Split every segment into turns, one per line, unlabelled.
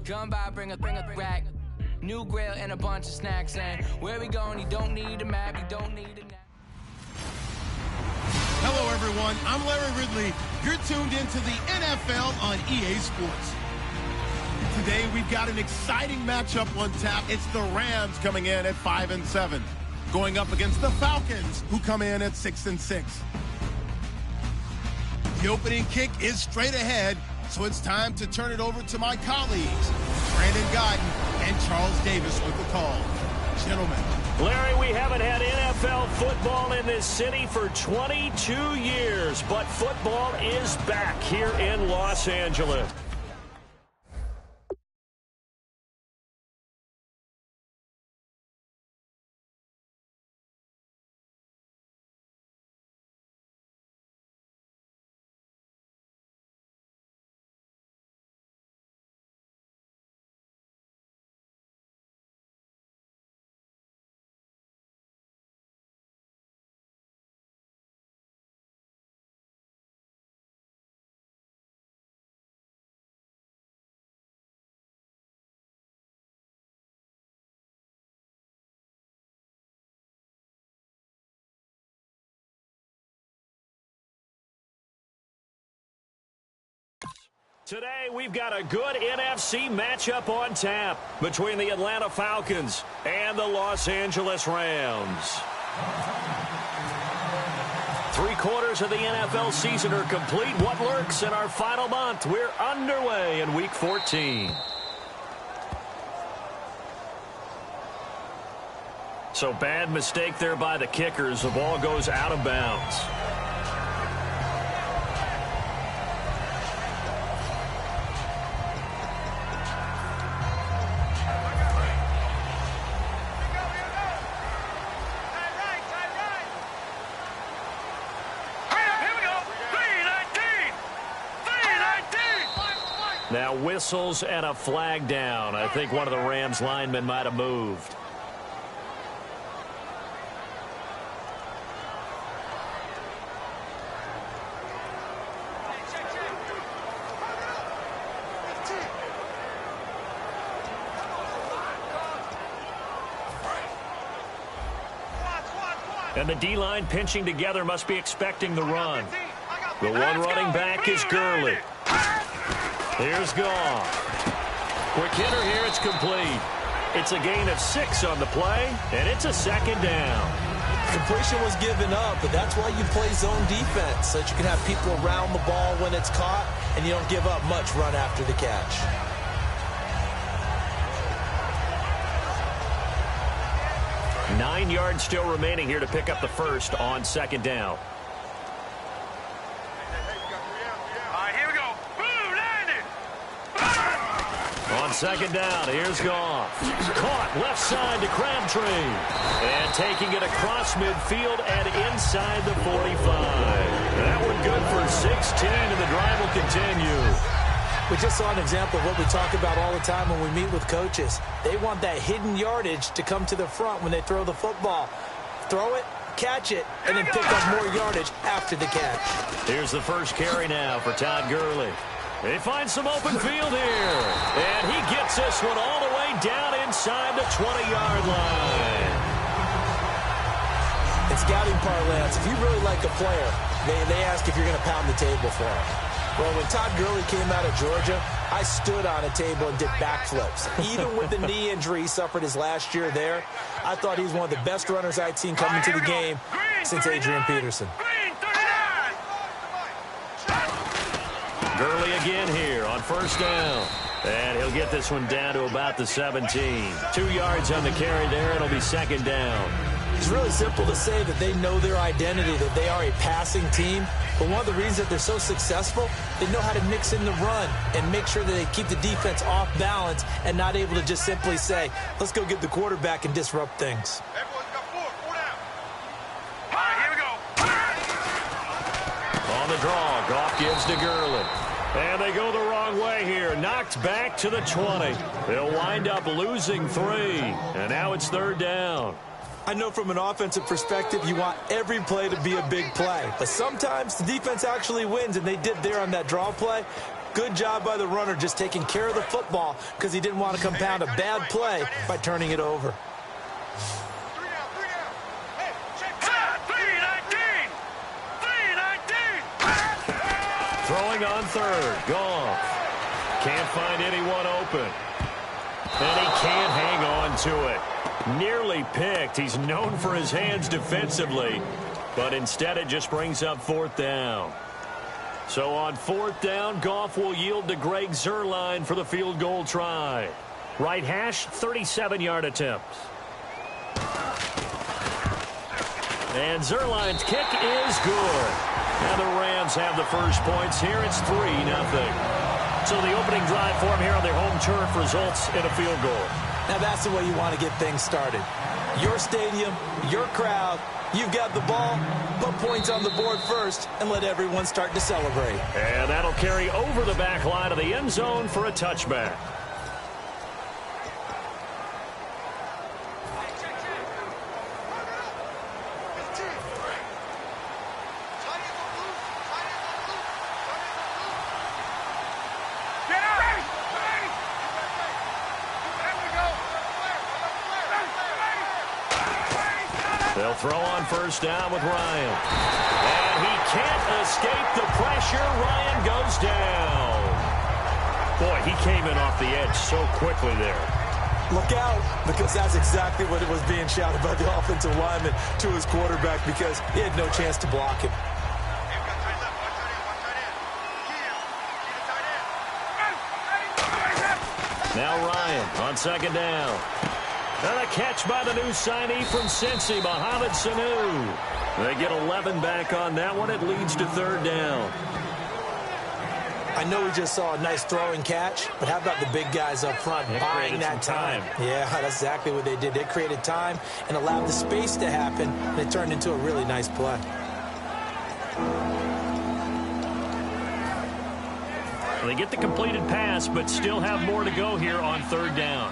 Come by, bring a rack. New grill and a bunch of snacks. And where we going, you don't need a map, you don't need a nap.
Hello, everyone. I'm Larry Ridley. You're tuned into the NFL on EA Sports. Today, we've got an exciting matchup on tap. It's the Rams coming in at 5-7, going up against the Falcons, who come in at 6-6. The opening kick is straight ahead, so it's time to turn it over to my colleagues, Brandon Godden and Charles Davis with the call. Gentlemen.
Larry, we haven't had NFL football in this city for 22 years, but football is back here in Los Angeles. Today, we've got a good NFC matchup on tap between the Atlanta Falcons and the Los Angeles Rams. 3/4 of the NFL season are complete. What lurks in our final month? We're underway in Week 14. So bad mistake there by the kickers. The ball goes out of bounds. Now whistles and a flag down. I think one of the Rams linemen might have moved. And the D-line pinching together must be expecting the run. The one running back is Gurley. Here's Goff. Quick hitter here, it's complete. It's a gain of 6 on the play, and it's a second down.
Completion was given up, but that's why you play zone defense, so that you can have people around the ball when it's caught, and you don't give up much run after the catch.
Nine yards still remaining here to pick up the first on second down. On second down, here's Goff. Caught left side to Crabtree. And taking it across midfield and inside the 45. That one good for 16, and the drive will continue.
We just saw an example of what we talk about all the time when we meet with coaches. They want that hidden yardage to come to the front when they throw the football. Throw it, catch it, and then pick up more yardage after the catch.
Here's the first carry now for Todd Gurley. They find some open field here. And he gets this one all the way down inside the 20-yard line.
In scouting parlance, if you really like a player, they ask if you're going to pound the table for him. Well, when Todd Gurley came out of Georgia, I stood on a table and did backflips. Even with the knee injury he suffered his last year there, I thought he was one of the best runners I'd seen come into the game since Adrian Peterson.
Gurley again here on first down. And he'll get this one down to about the 17. 2 yards on the carry there. It'll be second down.
It's really simple to say that they know their identity, that they are a passing team. But one of the reasons that they're so successful, they know how to mix in the run and make sure that they keep the defense off balance and not able to just simply say, let's go get the quarterback and disrupt things.
On the draw, Goff gives to Gurley. And they go the wrong way here. Knocked back to the 20. They'll wind up losing 3. And now it's third down.
I know from an offensive perspective, you want every play to be a big play. But sometimes the defense actually wins, and they did there on that draw play. Good job by the runner just taking care of the football because he didn't want to compound a bad play by turning it over.
Throwing on third. Goff. Can't find anyone open. And he can't hang on to it. Nearly picked. He's known for his hands defensively. But instead it just brings up fourth down. So on fourth down, Goff will yield to Greg Zuerlein for the field goal try. Right hash, 37-yard attempt. And Zuerlein's kick is good. And the Rams have the first points here. It's 3-0. So the opening drive for them here on their home turf results in a field goal.
Now that's the way you want to get things started. Your stadium, your crowd, you've got the ball, put points on the board first, and let everyone start to celebrate.
And that'll carry over the back line of the end zone for a touchback. They'll throw on first down with Ryan. And he can't escape the pressure. Ryan goes down. Boy, he came in off the edge so quickly there.
Look out, because that's exactly what it was being shouted by the offensive lineman to his quarterback because he had no chance to block him.
Now Ryan on second down. And a catch by the new signee from Cincy, Mohamed Sanu. They get 11 back on that one. It leads to third down.
I know we just saw a nice throwing catch, but how about the big guys up front buying that time? Yeah, that's exactly what they did. They created time and allowed the space to happen, and it turned into a really nice play.
They get the completed pass, but still have more to go here on third down.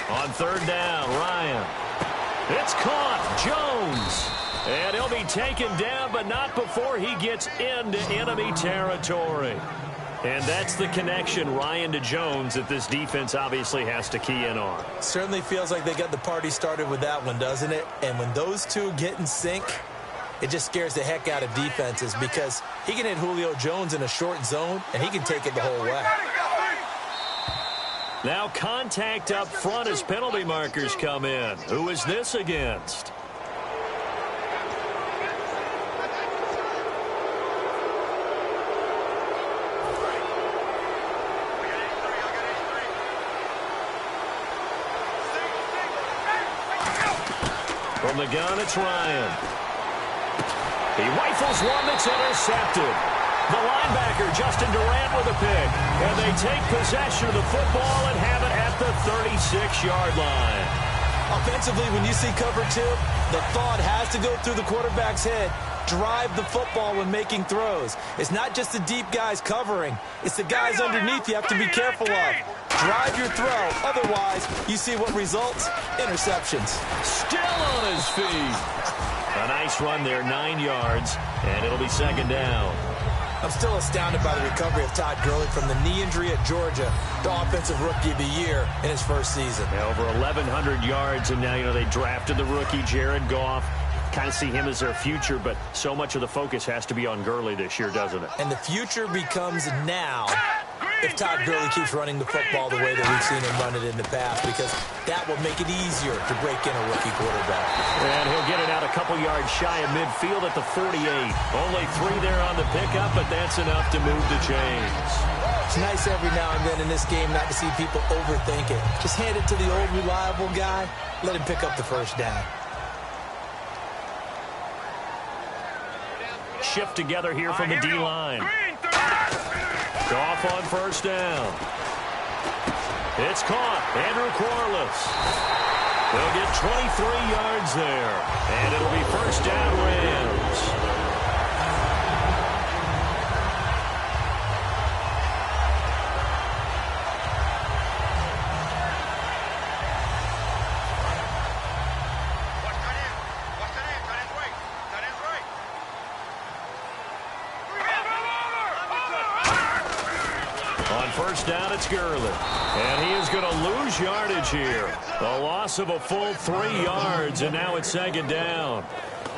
On third down, Ryan. It's caught. Jones. And he'll be taken down, but not before he gets into enemy territory. And that's the connection, Ryan to Jones, that this defense obviously has to key in on.
Certainly feels like they got the party started with that one, doesn't it? And when those two get in sync, it just scares the heck out of defenses because he can hit Julio Jones in a short zone, and he can take it the whole way.
Now contact up front as penalty markers come in. Who is this against? From the gun, it's Ryan. He rifles one that's intercepted. The linebacker, Justin Durant, with a pick. And they take possession of the football and have it at the 36-yard line.
Offensively, when you see cover two, the thought has to go through the quarterback's head. Drive the football when making throws. It's not just the deep guys covering. It's the guys underneath you have to be careful of. Drive your throw. Otherwise, you see what results? Interceptions.
Still on his feet. A nice run there, 9 yards, and it'll be second down.
I'm still astounded by the recovery of Todd Gurley from the knee injury at Georgia, the offensive rookie of the year in his first season.
Yeah, over 1,100 yards, and now, they drafted the rookie Jared Goff. Kind of see him as their future, but so much of the focus has to be on Gurley this year, doesn't it?
And the future becomes now if Todd Gurley keeps running the football the way that we've seen him run it in the past, because that will make it easier to break in a rookie quarterback.
And he'll get it out a couple yards shy of midfield at the 48. Only 3 there on the pickup, but that's enough to move the chains.
It's nice every now and then in this game not to see people overthink it. Just hand it to the old reliable guy, let him pick up the first down.
Shift together here from the D-line. Goff on first down. It's caught. Andrew Corliss. They'll get 23 yards there. And it'll be first down Rams. first down, it's Gurley. And he is going to lose yardage here. A loss of a full 3 yards, and now it's second down.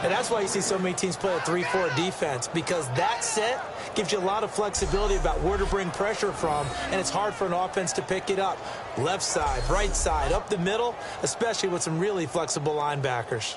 And that's why you see so many teams play a 3-4 defense, because that set gives you a lot of flexibility about where to bring pressure from, and it's hard for an offense to pick it up. Left side, right side, up the middle, especially with some really flexible linebackers.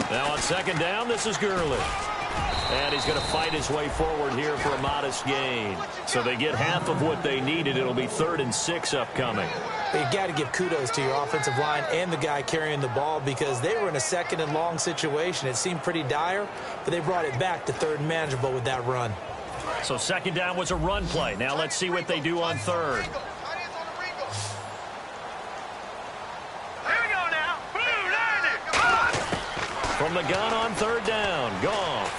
Now on second down, this is Gurley. And he's going to fight his way forward here for a modest gain. So they get half of what they needed. It'll be 3rd and 6 upcoming.
You've got to give kudos to your offensive line and the guy carrying the ball, because they were in a 2nd and long situation. It seemed pretty dire, but they brought it back to 3rd and manageable with that run.
So second down was a run play. Now let's see what they do on 3rd. From the gun on 3rd down, Goff.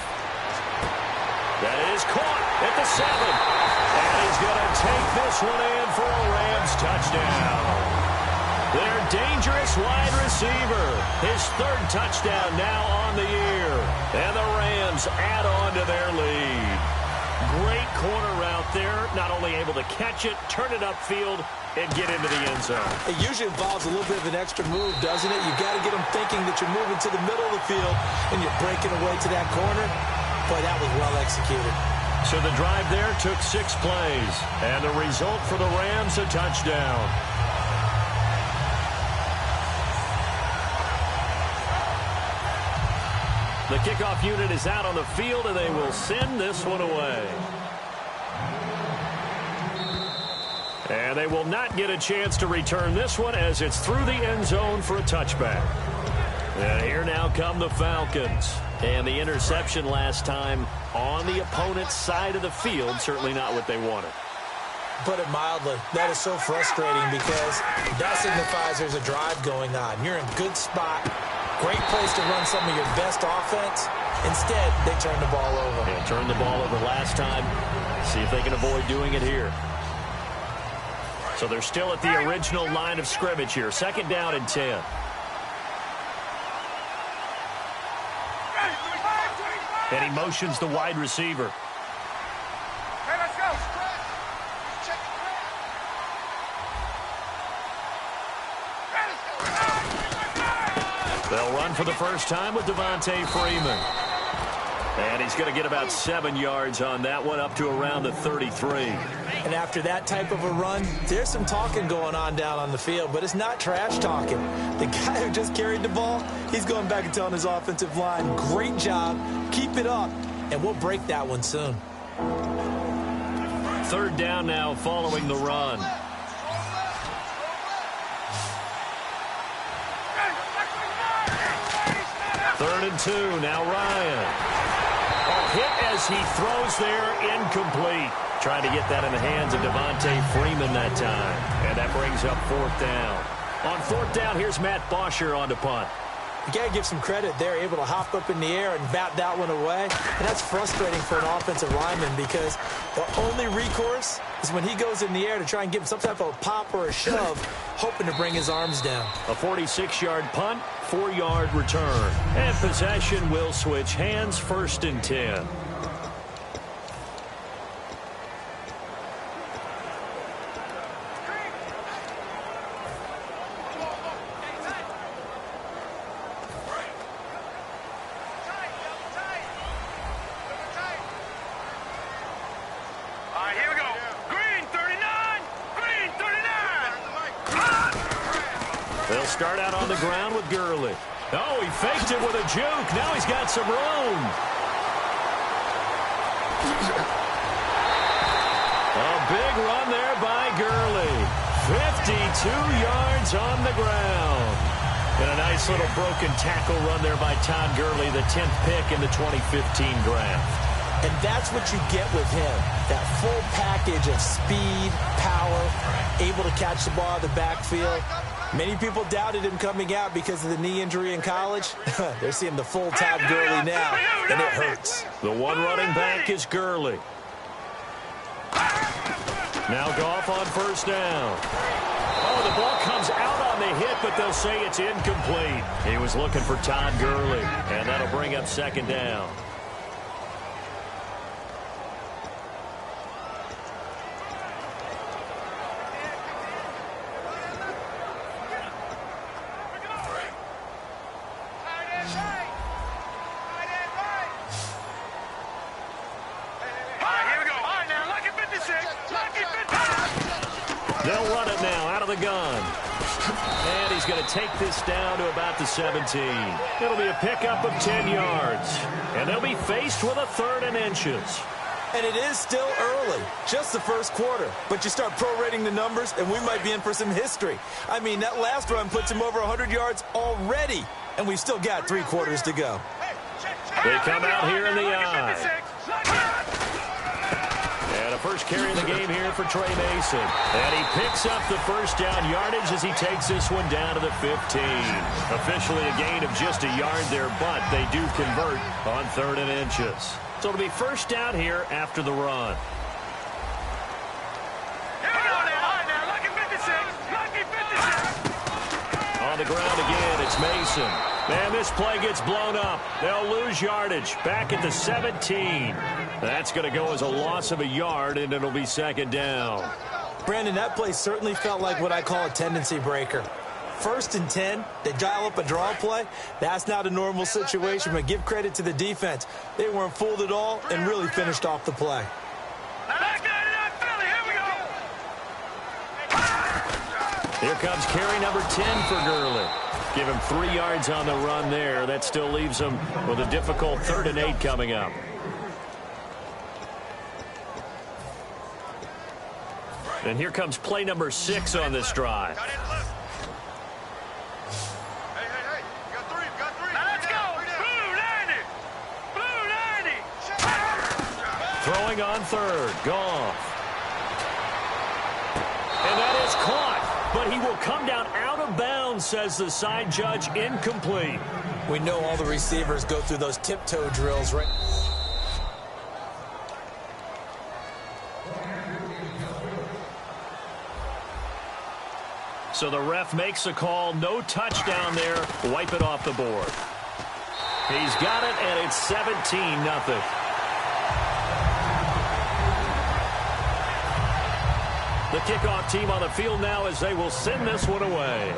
That is caught at the 7. And he's going to take this one in for a Rams touchdown. Their dangerous wide receiver. His 3rd touchdown now on the year. And the Rams add on to their lead. Great corner route there. Not only able to catch it, turn it upfield, and get into the end zone.
It usually involves a little bit of an extra move, doesn't it? You've got to get them thinking that you're moving to the middle of the field and you're breaking away to that corner. Boy, that was well executed.
So the drive there took 6 plays. And the result for the Rams, a touchdown. The kickoff unit is out on the field, and they will send this one away. And they will not get a chance to return this one as it's through the end zone for a touchback. And here now come the Falcons. And the interception last time on the opponent's side of the field, certainly not what they wanted.
Put it mildly, that is so frustrating, because that signifies there's a drive going on. You're in a good spot, great place to run some of your best offense. Instead, they turn the ball over.
They turned the ball over last time. See if they can avoid doing it here. So they're still at the original line of scrimmage here. 2nd down and 10. And he motions the wide receiver.
Hey, let's go.
They'll run for the first time with Devontae Freeman. And he's going to get about 7 yards on that one, up to around the 33.
And after that type of a run, there's some talking going on down on the field, but it's not trash talking. The guy who just carried the ball, he's going back and telling his offensive line, great job, keep it up, and we'll break that one soon.
3rd down now following the run. Third and 2, now Ryan. Hit as he throws there, incomplete. Trying to get that in the hands of Devontae Freeman that time. And that brings up 4th down. On 4th down, here's Matt Bosher on to punt.
You got to give some credit. They're able to hop up in the air and bat that one away. And that's frustrating for an offensive lineman, because the only recourse is when he goes in the air to try and give some type of a pop or a shove, hoping to bring his arms down.
A 46-yard punt, 4-yard return. And possession will switch hands, 1st and 10. They'll start out on the ground with Gurley. Oh, he faked it with a juke. Now he's got some room. A big run there by Gurley. 52 yards on the ground. And a nice little broken tackle run there by Todd Gurley, the 10th pick in the 2015 draft.
And that's what you get with him, that full package of speed, power, able to catch the ball out of the backfield. Many people doubted him coming out because of the knee injury in college. They're seeing the full Todd Gurley now, and it hurts.
The one running back is Gurley. Now Goff on first down. Oh, the ball comes out on the hit, but they'll say it's incomplete. He was looking for Todd Gurley, and that'll bring up second down. They'll run it now out of the gun. And he's going to take this down to about the 17. It'll be a pickup of 10 yards. And they'll be faced with a 3rd and inches.
And it is still early, just the first quarter. But you start prorating the numbers, and we might be in for some history. I mean, that last run puts him over 100 yards already. And we've still got 3 quarters to go.
They come out here in the eye. And a first carry of the game here for Trey Mason. And he picks up the first down yardage as he takes this one down to the 15. Officially a gain of just a yard there, but they do convert on 3rd and inches. So it'll be first down here after the run. On the ground again, it's Mason. Man, this play gets blown up. They'll lose yardage back at the 17. That's going to go as a loss of a yard, and it'll be second down.
Brandon, that play certainly felt like what I call a tendency breaker. 1st and 10, they dial up a draw play. That's not a normal situation, but give credit to the defense. They weren't fooled at all and really finished off the play.
Here comes carry number 10 for Gurley. Give him 3 yards on the run there. That still leaves him with a difficult 3rd and 8 coming up. And here comes play number 6 on this drive. Throwing on 3rd, Goff. And that is caught, but he will come down out of bounds, says the side judge, incomplete.
We know all the receivers go through those tiptoe drills, right?
So the ref makes a call, no touchdown there, wipe it off the board. He's got it, and it's 17-0. The kickoff team on the field now as they will send this one away.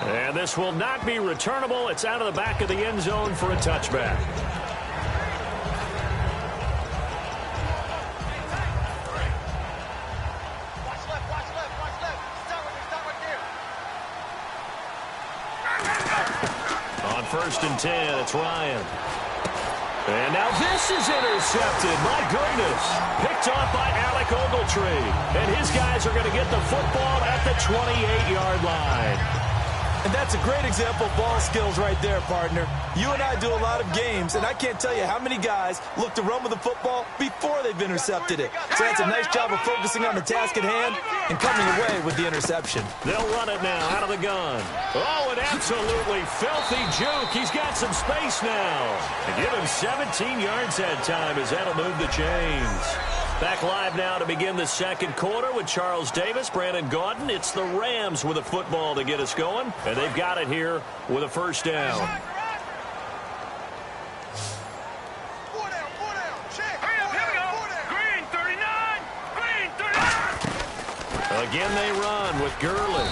And this will not be returnable. It's out of the back of the end zone for a touchback. On 1st and 10, it's Ryan. And now this is intercepted. My goodness. Picked off by Alec Ogletree. And his guys are going to get the football at the 28-yard line.
And that's a great example of ball skills right there, partner. You and I do a lot of games, and I can't tell you how many guys look to run with the football before they've intercepted it. So that's a nice job of focusing on the task at hand and coming away with the interception.
They'll run it now out of the gun. Oh, an absolutely filthy juke. He's got some space now. And give him 17 yards that time as that'll move the chains. Back live now to begin the second quarter with Charles Davis, Brandon Gaudin. It's the Rams with a football to get us going, and they've got it here with a first down. Again they run with Gurley.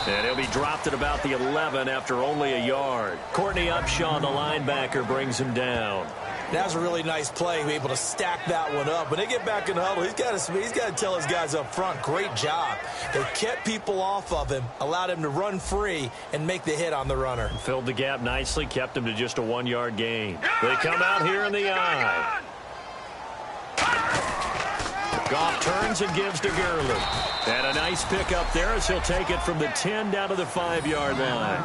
And he'll be dropped at about the 11 after only a yard. Courtney Upshaw, the linebacker, brings him down.
That was a really nice play, be able to stack that one up. When they get back in the huddle, he's got to tell his guys up front, great job. They kept people off of him, allowed him to run free and make the hit on the runner.
Filled the gap nicely, kept him to just a 1-yard gain. They come out here in the eye. Goff turns and gives to Gurley. And a nice pickup there as he'll take it from the 10 down to the 5-yard line.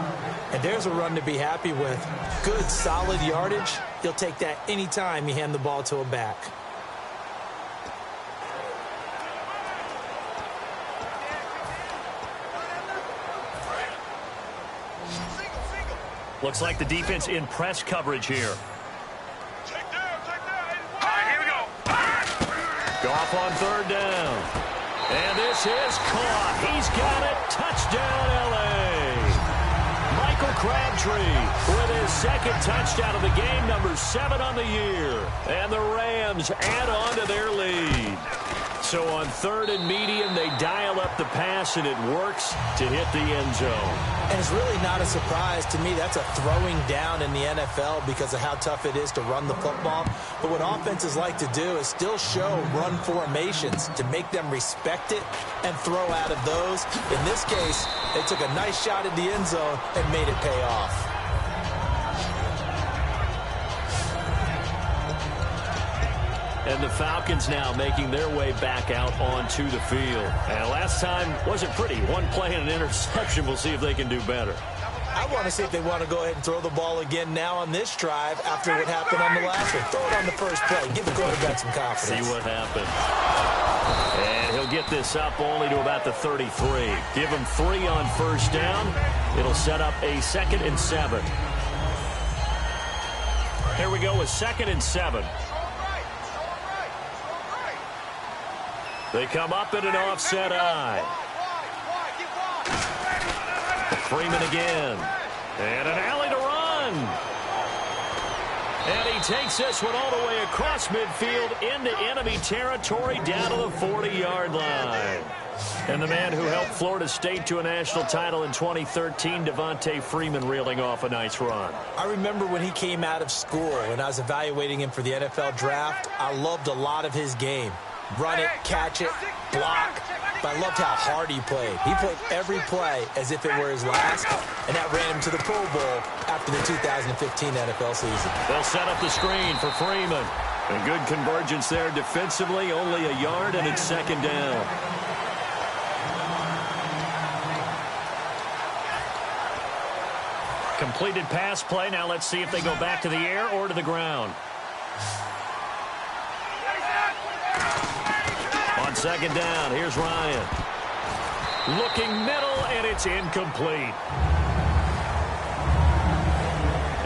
And there's a run to be happy with. Good, solid yardage. He'll take that anytime you hand the ball to a back.
Looks like the defense in press coverage here.
Check down. All right, here we go.
Goff on third down. And this is caught. He's got it. Touchdown, L.A. Michael Crabtree with his second touchdown of the game, number 7 on the year. And the Rams add on to their lead. So on third and medium, they dial up the pass, and it works to hit the end zone.
And it's really not a surprise to me. That's a throwing down in the NFL because of how tough it is to run the football. But what offenses like to do is still show run formations to make them respect it and throw out of those. In this case, they took a nice shot at the end zone and made it pay off.
And the Falcons now making their way back out onto the field. And last time wasn't pretty. One play and an interception. We'll see if they can do better.
I want to see if they want to go ahead and throw the ball again now on this drive after what happened on the last one. Throw it on the first play. Give the quarterback some confidence.
See what happens. And he'll get this up only to about the 33. Give him 3 on first down. It'll set up a 2nd and 7. Here we go with 2nd and 7. They come up in an offset eye. Freeman again. And an alley to run. And he takes this one all the way across midfield into enemy territory down to the 40-yard line. And the man who helped Florida State to a national title in 2013, Devontae Freeman, reeling off a nice run.
I remember when he came out of school and I was evaluating him for the NFL draft. I loved a lot of his game. Run it, catch it, block. But I loved how hard he played. He played every play as if it were his last, and that ran him to the Pro Bowl after the 2015 NFL season.
They'll set up the screen for Freeman. A good convergence there defensively, only a yard, and it's 2nd down. Completed pass play. Now let's see if they go back to the air or to the ground. On 2nd down, here's Ryan. Looking middle, and it's incomplete.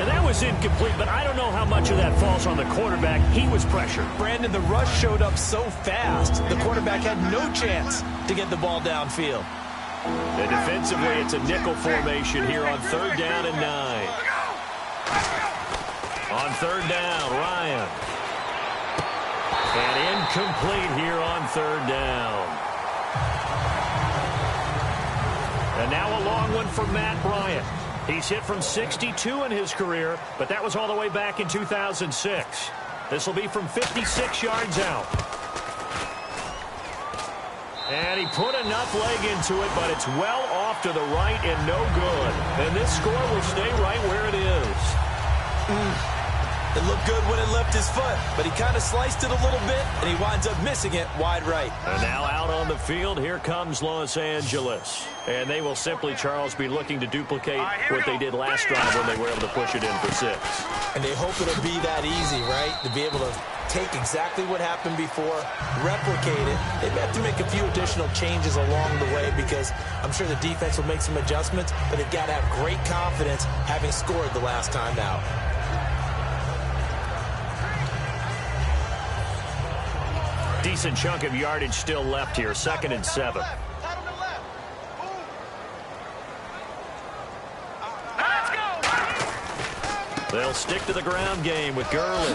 And that was incomplete, but I don't know how much of that falls on the quarterback. He was pressured.
Brandon, the rush showed up so fast, the quarterback had no chance to get the ball downfield.
And defensively, it's a nickel formation here on 3rd down and 9. On 3rd down, Ryan. And incomplete here on 3rd down. And now a long one for Matt Bryant. He's hit from 62 in his career, but that was all the way back in 2006. This will be from 56 yards out. And he put enough leg into it, but it's well off to the right and no good. And this score will stay right where it is.
It looked good when it left his foot, but he kind of sliced it a little bit, and he winds up missing it wide right.
And now out on the field, here comes Los Angeles. And they will simply, Charles, be looking to duplicate what they did last drive when they were able to push it in for 6.
And they hope it'll be that easy, right? To be able to take exactly what happened before, replicate it. They may have to make a few additional changes along the way because I'm sure the defense will make some adjustments, but they've got to have great confidence having scored the last time out.
Decent chunk of yardage still left here. 2nd and 7. They'll stick to the ground game with Gurley.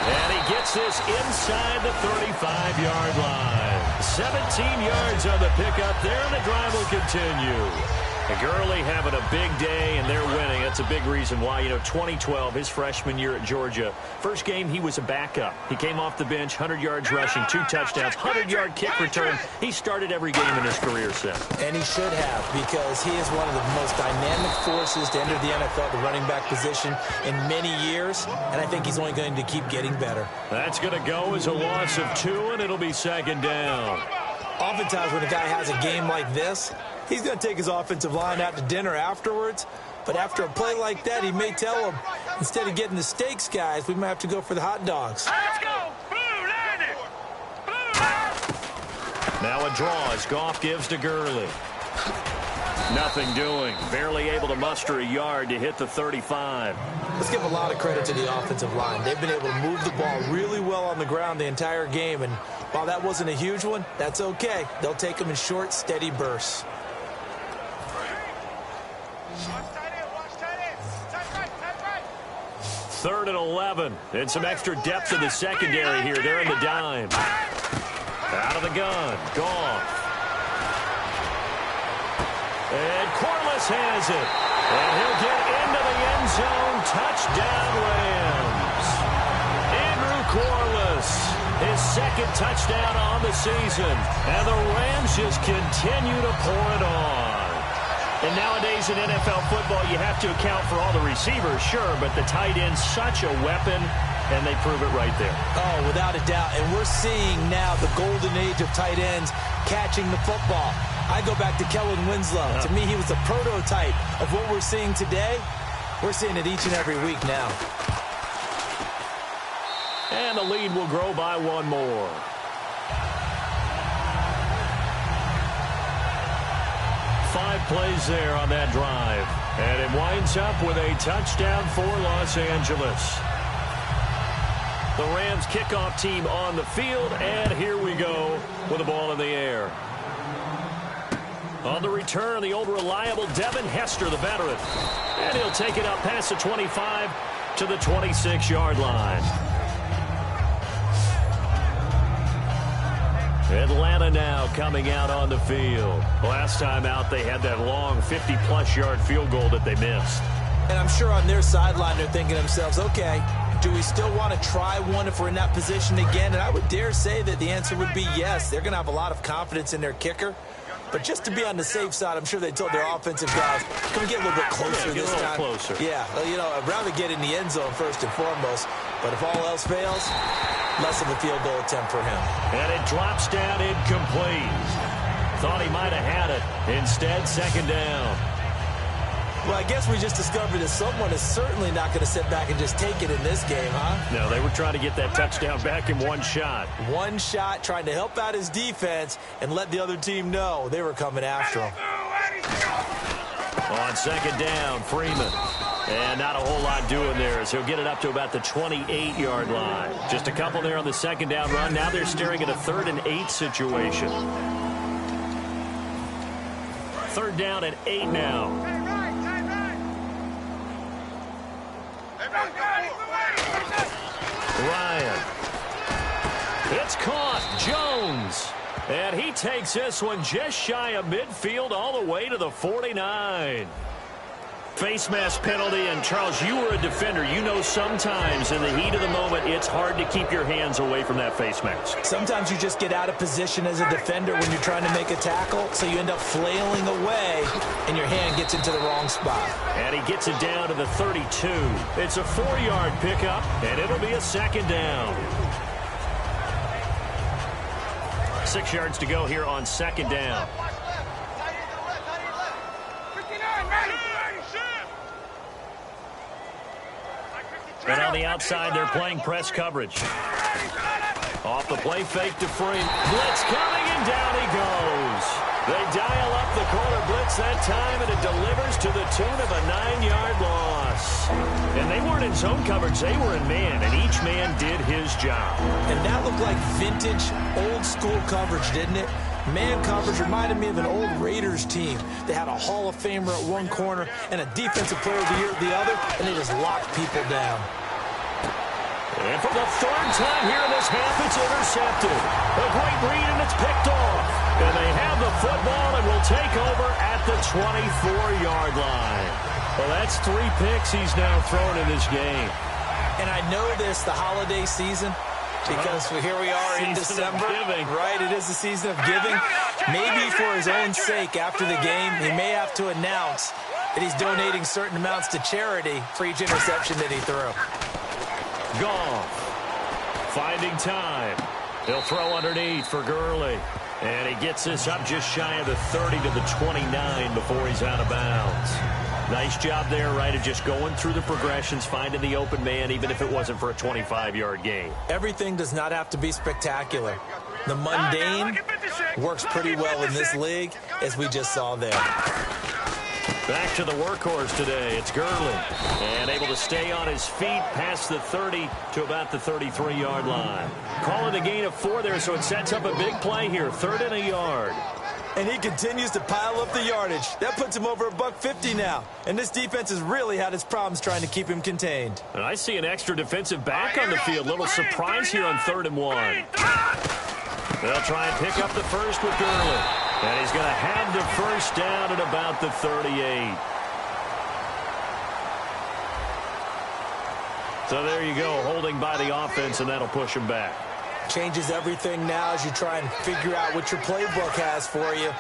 And he gets this inside the 35-yard line. 17 yards on the pickup there, and the drive will continue. Gurley having a big day, and they're winning. That's a big reason why. 2012, his freshman year at Georgia, first game he was a backup. He came off the bench, 100 yards rushing, 2 touchdowns, 100-yard kick return. He started every game in his career since.
And he should have, because he is one of the most dynamic forces to enter the NFL, the running back position, in many years. And I think he's only going to keep getting better.
That's going to go as a loss of 2, and it'll be 2nd down.
Oftentimes when a guy has a game like this, he's going to take his offensive line out to dinner afterwards. But after a play like that, he may tell them, instead of getting the steaks, guys, we might have to go for the hot dogs.
Let's go. Blue, land it. Blue.
Now a draw as Goff gives to Gurley. Nothing doing. Barely able to muster a yard to hit the 35.
Let's give a lot of credit to the offensive line. They've been able to move the ball really well on the ground the entire game. And while that wasn't a huge one, that's okay. They'll take them in short, steady bursts.
Third and 11. And some extra depth in the secondary here. They're in the dime. Out of the gun. Goff. And Corliss has it. And he'll get into the end zone. Touchdown, Rams. Andrew Corliss, his second touchdown on the season. And the Rams just continue to pour it on. And nowadays in NFL football, you have to account for all the receivers, sure, but the tight end's such a weapon, and they prove it right there.
Oh, without a doubt. And we're seeing now the golden age of tight ends catching the football. I go back to Kellen Winslow. To me, he was the prototype of what we're seeing today. We're seeing it each and every week now.
And the lead will grow by one more. Five plays there on that drive. And it winds up with a touchdown for Los Angeles. The Rams kickoff team on the field, and here we go with the ball in the air. On the return, the old reliable Devin Hester, the veteran. And he'll take it up past the 25 to the 26-yard line. Atlanta now coming out on the field. Last time out, they had that long 50-plus yard field goal that they missed.
And I'm sure on their sideline, they're thinking to themselves, okay, do we still want to try one if we're in that position again? And I would dare say that the answer would be yes. They're going to have a lot of confidence in their kicker. But just to be on the safe side, I'm sure they told their offensive guys, can we get a little bit closer this time?
Closer.
Yeah, well, you know, I'd rather get in the end zone first and foremost. But if all else fails, less of a field goal attempt for him.
And it drops down incomplete. Thought he might have had it. Instead, second down.
Well, I guess we just discovered that someone is certainly not going to sit back and just take it in this game, huh?
No, they were trying to get that touchdown back in one shot.
One shot, trying to help out his defense and let the other team know they were coming after him.
On second down, Freeman. And not a whole lot doing there as he'll get it up to about the 28-yard line. Just a couple there on the second down run. Now they're staring at a 3rd and 8 situation. Third down and 8 now. Ryan. It's caught. Jones. And he takes this one just shy of midfield all the way to the 49. Face mask penalty, and Charles, you were a defender. You know sometimes in the heat of the moment, it's hard to keep your hands away from that face mask.
Sometimes you just get out of position as a defender when you're trying to make a tackle, so you end up flailing away, and your hand gets into the wrong spot.
And he gets it down to the 32. It's a 4-yard pickup, and it'll be a second down. 6 yards to go here on second down. And on the outside, they're playing press coverage. Off the play fake to Freeman. Blitz coming, and down he goes. They dial up the corner blitz that time, and it delivers to the tune of a 9-yard loss. And they weren't in zone coverage. They were in man, and each man did his job.
And that looked like vintage, old-school coverage, didn't it? Man coverage reminded me of an old Raiders team. They had a Hall of Famer at one corner and a Defensive Player of the Year at the other, and they just locked people down.
And for the 3rd time here in this half, it's intercepted. A great read, and it's picked off. And they have the football and will take over at the 24-yard line. Well, that's 3 picks he's now thrown in this game.
And I know this, the holiday season, because here we are in December, right? It is the season of giving. Maybe for his own sake, after the game, he may have to announce that he's donating certain amounts to charity for each interception that he threw.
Goff finding time. He'll throw underneath for Gurley. And he gets this up just shy of the 30 to the 29 before he's out of bounds. Nice job there, right, of just going through the progressions, finding the open man, even if it wasn't for a 25-yard gain.
Everything does not have to be spectacular. The mundane works pretty well in this league, as we just saw there.
Back to the workhorse today. It's Gurley. And able to stay on his feet past the 30 to about the 33-yard line. Calling a gain of 4 there, so it sets up a big play here. 3rd and a yard.
And he continues to pile up the yardage. That puts him over $150 now. And this defense has really had its problems trying to keep him contained.
And I see an extra defensive back on the field. Little surprise here on 3rd and 1. They'll try and pick up the first with Gurley. And he's going to have the first down at about the 38. So there you go, holding by the offense, and that'll push him back.
Changes everything now as you try and figure out what your playbook has for you.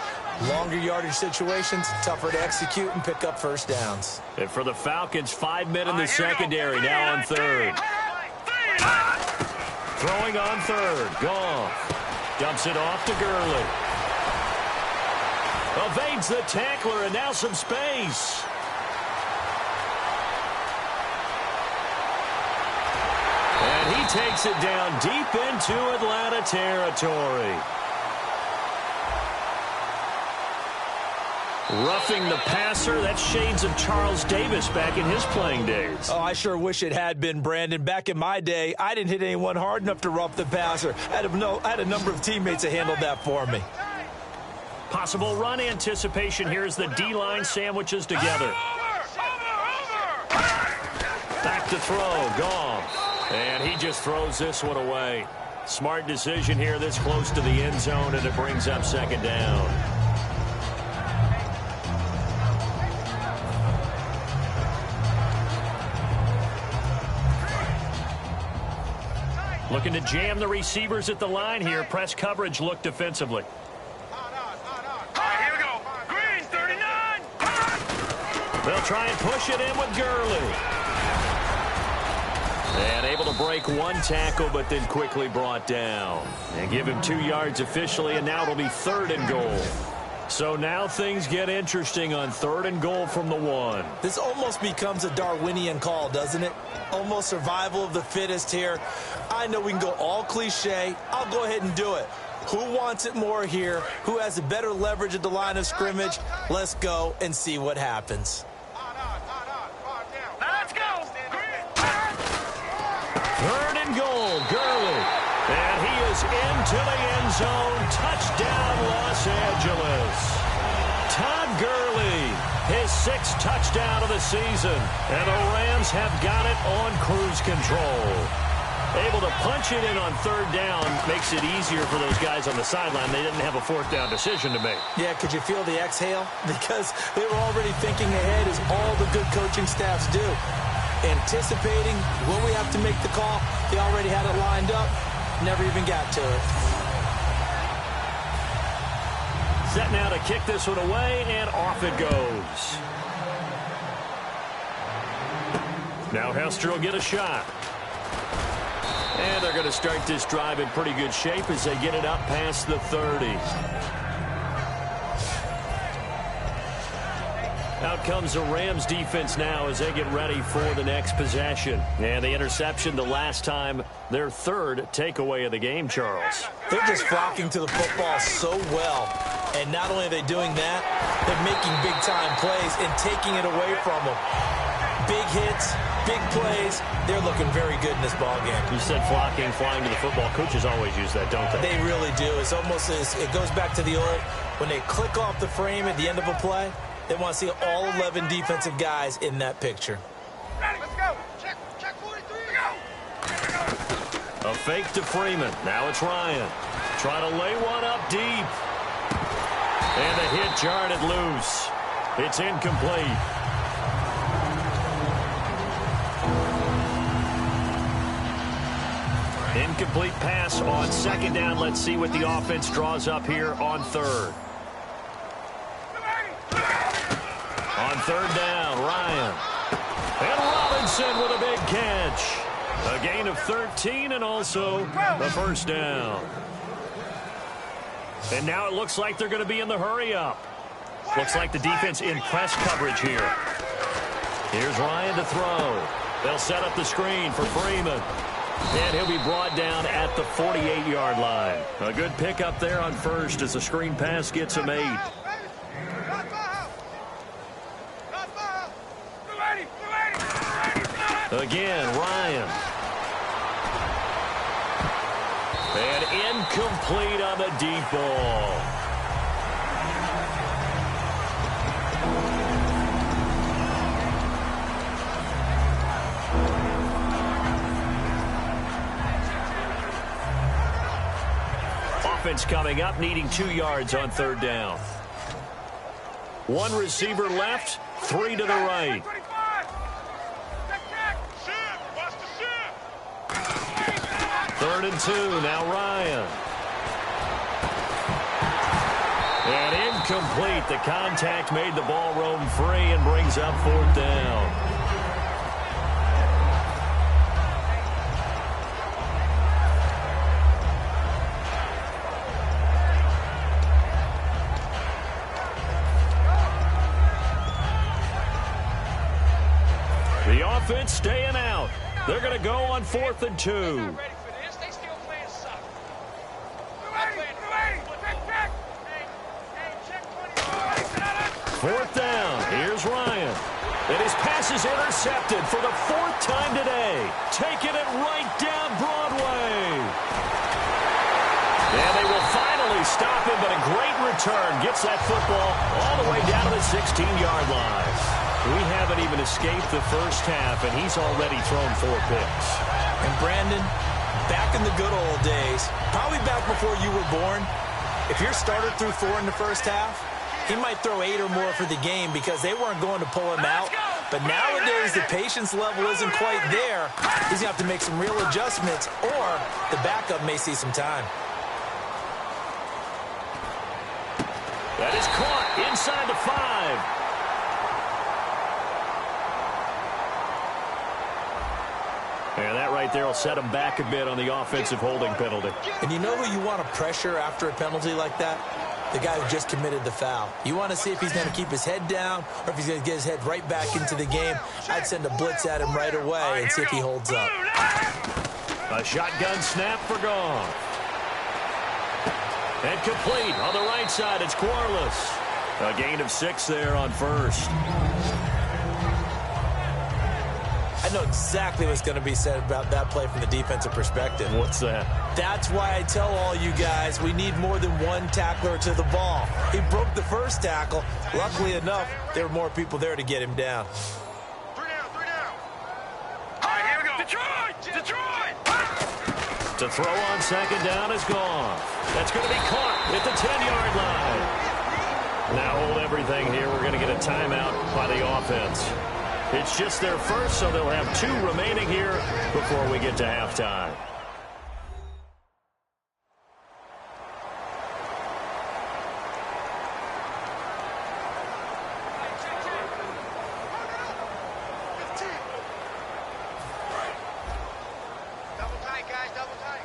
Longer yardage situations, tougher to execute and pick up first downs.
And for the Falcons, 5 men in the secondary, now on 3rd. Throwing on 3rd, Goff. Dumps it off to Gurley. Evades the tackler, and now some space. And he takes it down deep into Atlanta territory. Roughing the passer, that's shades of Charles Davis back in his playing days.
Oh, I sure wish it had been, Brandon. Back in my day, I didn't hit anyone hard enough to rough the passer. I had a number of teammates that handled that for me.
Possible run anticipation here as the D-line sandwiches together. Back to throw, Goff. And he just throws this one away. Smart decision here this close to the end zone, and it brings up 2nd down. Looking to jam the receivers at the line here. Press coverage look defensively.
Here we go. Green, 39.
They'll try and push it in with Gurley. And able to break 1 tackle, but then quickly brought down. And give him 2 yards officially, and now it'll be 3rd and goal. So now things get interesting on 3rd and goal from the 1.
This almost becomes a Darwinian call, doesn't it? Almost survival of the fittest here. I know we can go all cliche. I'll go ahead and do it. Who wants it more here? Who has a better leverage at the line of scrimmage? Let's go and see what happens.
Let's go.
3rd and goal, Gurley. And he is into the end zone. Touchdown, Los Angeles. Todd Gurley, his 6th touchdown of the season. And the Rams have got it on cruise control. Able to punch it in on 3rd down makes it easier for those guys on the sideline. They didn't have a 4th down decision to make.
Yeah, could you feel the exhale? Because they were already thinking ahead, as all the good coaching staffs do. Anticipating when we have to make the call. They already had it lined up. Never even got to it.
Set now to kick this one away, and off it goes. Now Hester will get a shot. And they're going to start this drive in pretty good shape as they get it up past the 30. Out comes the Rams defense now as they get ready for the next possession. And the interception the last time, their 3rd takeaway of the game, Charles.
They're just flocking to the football so well. And not only are they doing that, they're making big-time plays and taking it away from them. Big hits, big plays. They're looking very good in this ballgame.
You said flocking, flying to the football. Coaches always use that, don't they?
They really do. It's almost as it goes back to the old, when they click off the frame at the end of a play, they want to see all 11 defensive guys in that picture.
Ready, let's go. Check 43. Go.
A fake to Freeman. Now it's Ryan. Trying to lay one up deep. And the hit jarred it loose. It's incomplete. Incomplete pass on 2nd down. Let's see what the offense draws up here on 3rd. On 3rd down, Ryan. And Robinson with a big catch. A gain of 13 and also the first down. And now it looks like they're going to be in the hurry-up. Looks like the defense in press coverage here. Here's Ryan to throw. They'll set up the screen for Freeman. And he'll be brought down at the 48-yard line. A good pickup there on 1st as the screen pass gets him 8. Again, Ryan. And incomplete on the deep ball. Offense coming up, needing 2 yards on third down. One receiver left, 3 to the right. Third and 2, now Ryan. And incomplete. The contact made the ball roam free and brings up fourth down. The offense staying out. They're going to go on 4th and 2. Fourth down. Here's Ryan. And his pass is intercepted for the 4th time today. Taking it right down Broadway. And they will finally stop him, but a great return. Gets that football all the way down to the 16-yard line. We haven't even escaped the first half, and he's already thrown 4 picks.
And Brandon, back in the good old days, probably back before you were born, if your starter threw 4 in the first half, he might throw 8 or more for the game because they weren't going to pull him out. But nowadays, the patience level isn't quite there. He's going to have to make some real adjustments, or the backup may see some time.
That is caught inside the 5. And that right there will set him back a bit on the offensive holding penalty.
And you know who you want to pressure after a penalty like that? The guy who just committed the foul. You want to see if he's going to keep his head down or if he's going to get his head right back into the game. I'd send a blitz at him right away and see if he holds up.
A shotgun snap for Goff. And complete on the right side. It's Corliss. A gain of 6 there on first.
I know exactly what's going to be said about that play from the defensive perspective.
What's that?
That's why I tell all you guys we need more than one tackler to the ball. He broke the first tackle. Luckily enough, there were more people there to get him down.
3 down. All right, here we go. Detroit!
To throw on second down is gone. That's going to be caught at the 10-yard line. Now hold everything here. We're going to get a timeout by the offense. It's just their first, so they'll have 2 remaining here before we get to halftime.
Double tight, guys, double tight.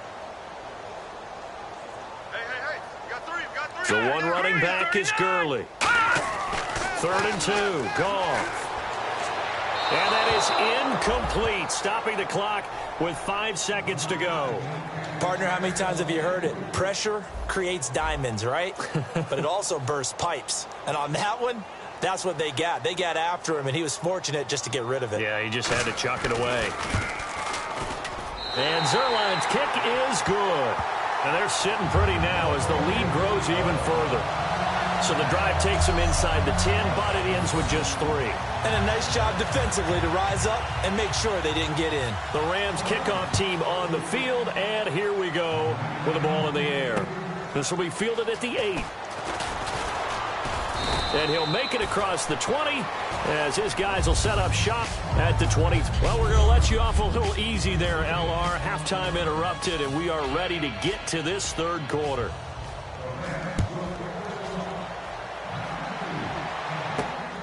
Hey. We got 3.
The one running back is Gurley. 3rd and 2. Goff. And that is incomplete, stopping the clock with 5 seconds to go.
Partner, how many times have you heard it? Pressure creates diamonds, right? But it also bursts pipes. And on that one, that's what they got. They got after him, and he was fortunate just to get rid of it.
Yeah, he just had to chuck it away. And Zerline's kick is good. And they're sitting pretty now as the lead grows even further. So the drive takes them inside the 10, but it ends with just 3.
And a nice job defensively to rise up and make sure they didn't get in.
The Rams kickoff team on the field, and here we go with the ball in the air. This will be fielded at the 8. And he'll make it across the 20 as his guys will set up shop at the 20. Well, we're going to let you off a little easy there, LR. Halftime interrupted, and we are ready to get to this third quarter.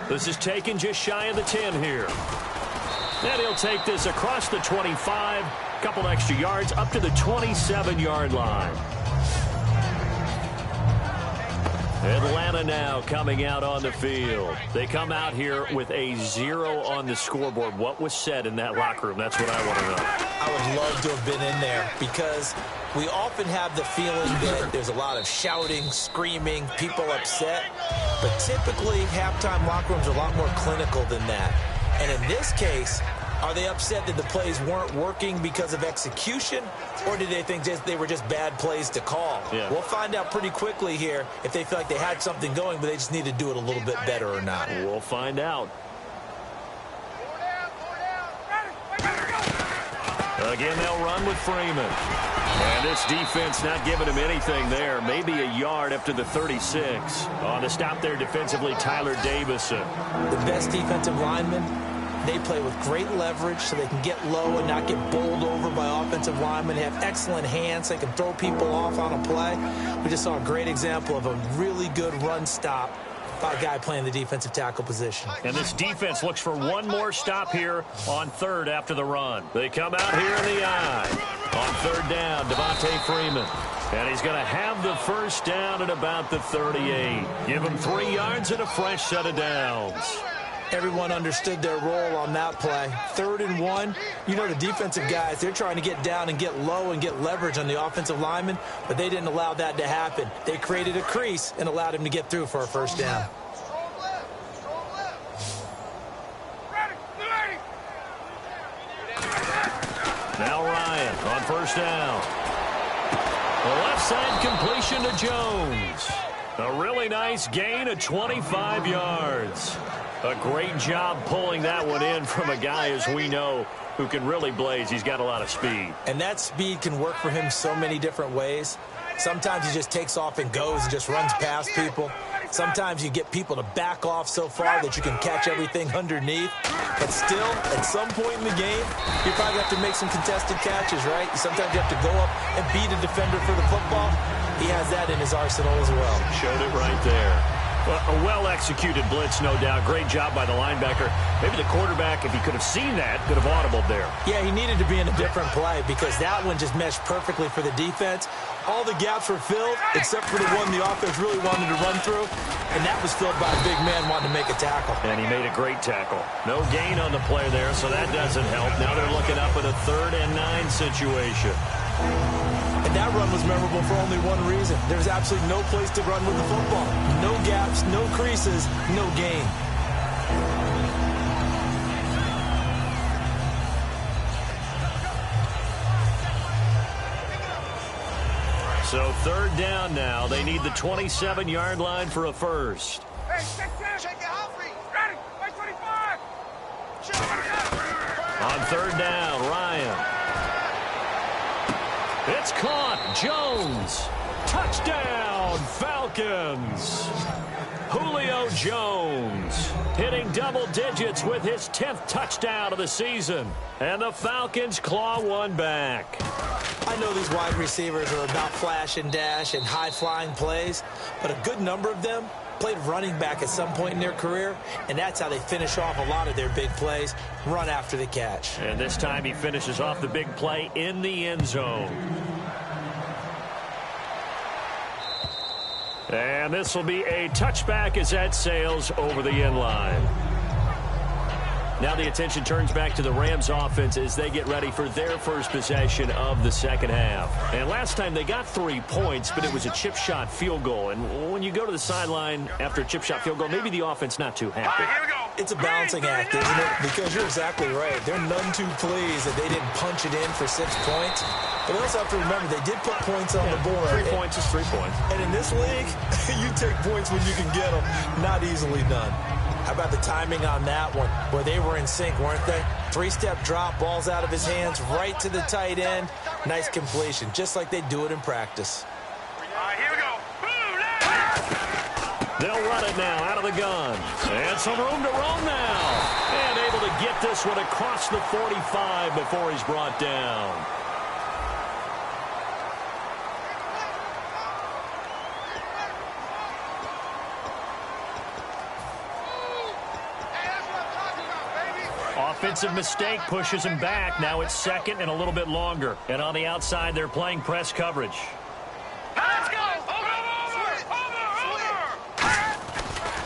This is taken just shy of the 10 here. And he'll take this across the 25, couple extra yards, up to the 27-yard line. Atlanta now coming out on the field. They come out here with a 0 on the scoreboard. What was said in that locker room? That's what I want to know.
I would love to have been in there because we often have the feeling that there's a lot of shouting, screaming, people upset. But typically, halftime locker rooms are a lot more clinical than that. And in this case, Are they upset that the plays weren't working because of execution, or did they think they were just bad plays to call?
Yeah.
We'll find out pretty quickly here if they feel like they had something going, but they just need to do it a little bit better or not.
We'll find out. Again, they'll run with Freeman. And this defense not giving him anything there. Maybe a yard up to the 36. On the stop there defensively, Tyler Davison.
The best defensive linemen, they play with great leverage so they can get low and not get bowled over by offensive linemen. They have excellent hands. They can throw people off on a play. We just saw a great example of a really good run stop by a guy playing the defensive tackle position.
And this defense looks for one more stop here on third after the run. They come out here in the eye. On third down, Devontae Freeman. And he's going to have the first down at about the 38. Give him 3 yards and a fresh set of downs.
Everyone understood their role on that play. 3rd and 1. You know the defensive guys, they're trying to get down and get low and get leverage on the offensive lineman, but they didn't allow that to happen. They created a crease and allowed him to get through for a first down.
Now Ryan on first down. The left side completion to Jones. A really nice gain of 25 yards. A great job pulling that one in from a guy, as we know, who can really blaze. He's got a lot of speed.
And that speed can work for him so many different ways. Sometimes he just takes off and goes and just runs past people. Sometimes you get people to back off so far that you can catch everything underneath. But still, at some point in the game, you probably have to make some contested catches, right? Sometimes you have to go up and beat a defender for the football. He has that in his arsenal as well.
Showed it right there. A well-executed blitz, no doubt. Great job by the linebacker. Maybe the quarterback, if he could have seen that, could have audibled there.
Yeah, he needed to be in a different play because that one just meshed perfectly for the defense. All the gaps were filled except for the one the offense really wanted to run through, and that was filled by a big man wanting to make a tackle.
And he made a great tackle. No gain on the play there, so that doesn't help. Now they're looking up at a 3rd and 9 situation.
And that run was memorable for only one reason. There's absolutely no place to run with the football. No gaps, no creases, no gain.
So 3rd down now. They need the 27-yard line for a first.
Hey, check it, Humphrey. Ready, 25.
On 3rd down, Ryan. It's caught. Jones. Touchdown, Falcons. Julio Jones hitting double digits with his 10th touchdown of the season. And the Falcons claw one back.
I know these wide receivers are about flash and dash and high-flying plays, but a good number of them played running back at some point in their career, and that's how they finish off a lot of their big plays, run after the catch.
And this time he finishes off the big play in the end zone. And this will be a touchback as that sails over the end line. Now the attention turns back to the Rams offense as they get ready for their first possession of the second half. And last time they got 3 points, but it was a chip shot field goal. And when you go to the sideline after a chip shot field goal, maybe the offense not too happy.
Here we go.
It's a balancing act, isn't it? Because you're exactly right. They're none too pleased that they didn't punch it in for 6 points. But we also have to remember they did put points on the board.
3 points is 3 points.
And in this league, you take points when you can get them. Not easily done. How about the timing on that one, where they were in sync, weren't they? 3-step drop, balls out of his hands, right to the tight end. Nice completion, just like they do it in practice.
All right, here we go.
They'll run it now out of the gun. And some room to roam now. And able to get this one across the 45 before he's brought down. Offensive mistake pushes him back. Now it's 2nd and a little bit longer. And on the outside, they're playing press coverage.
Let's go. Over.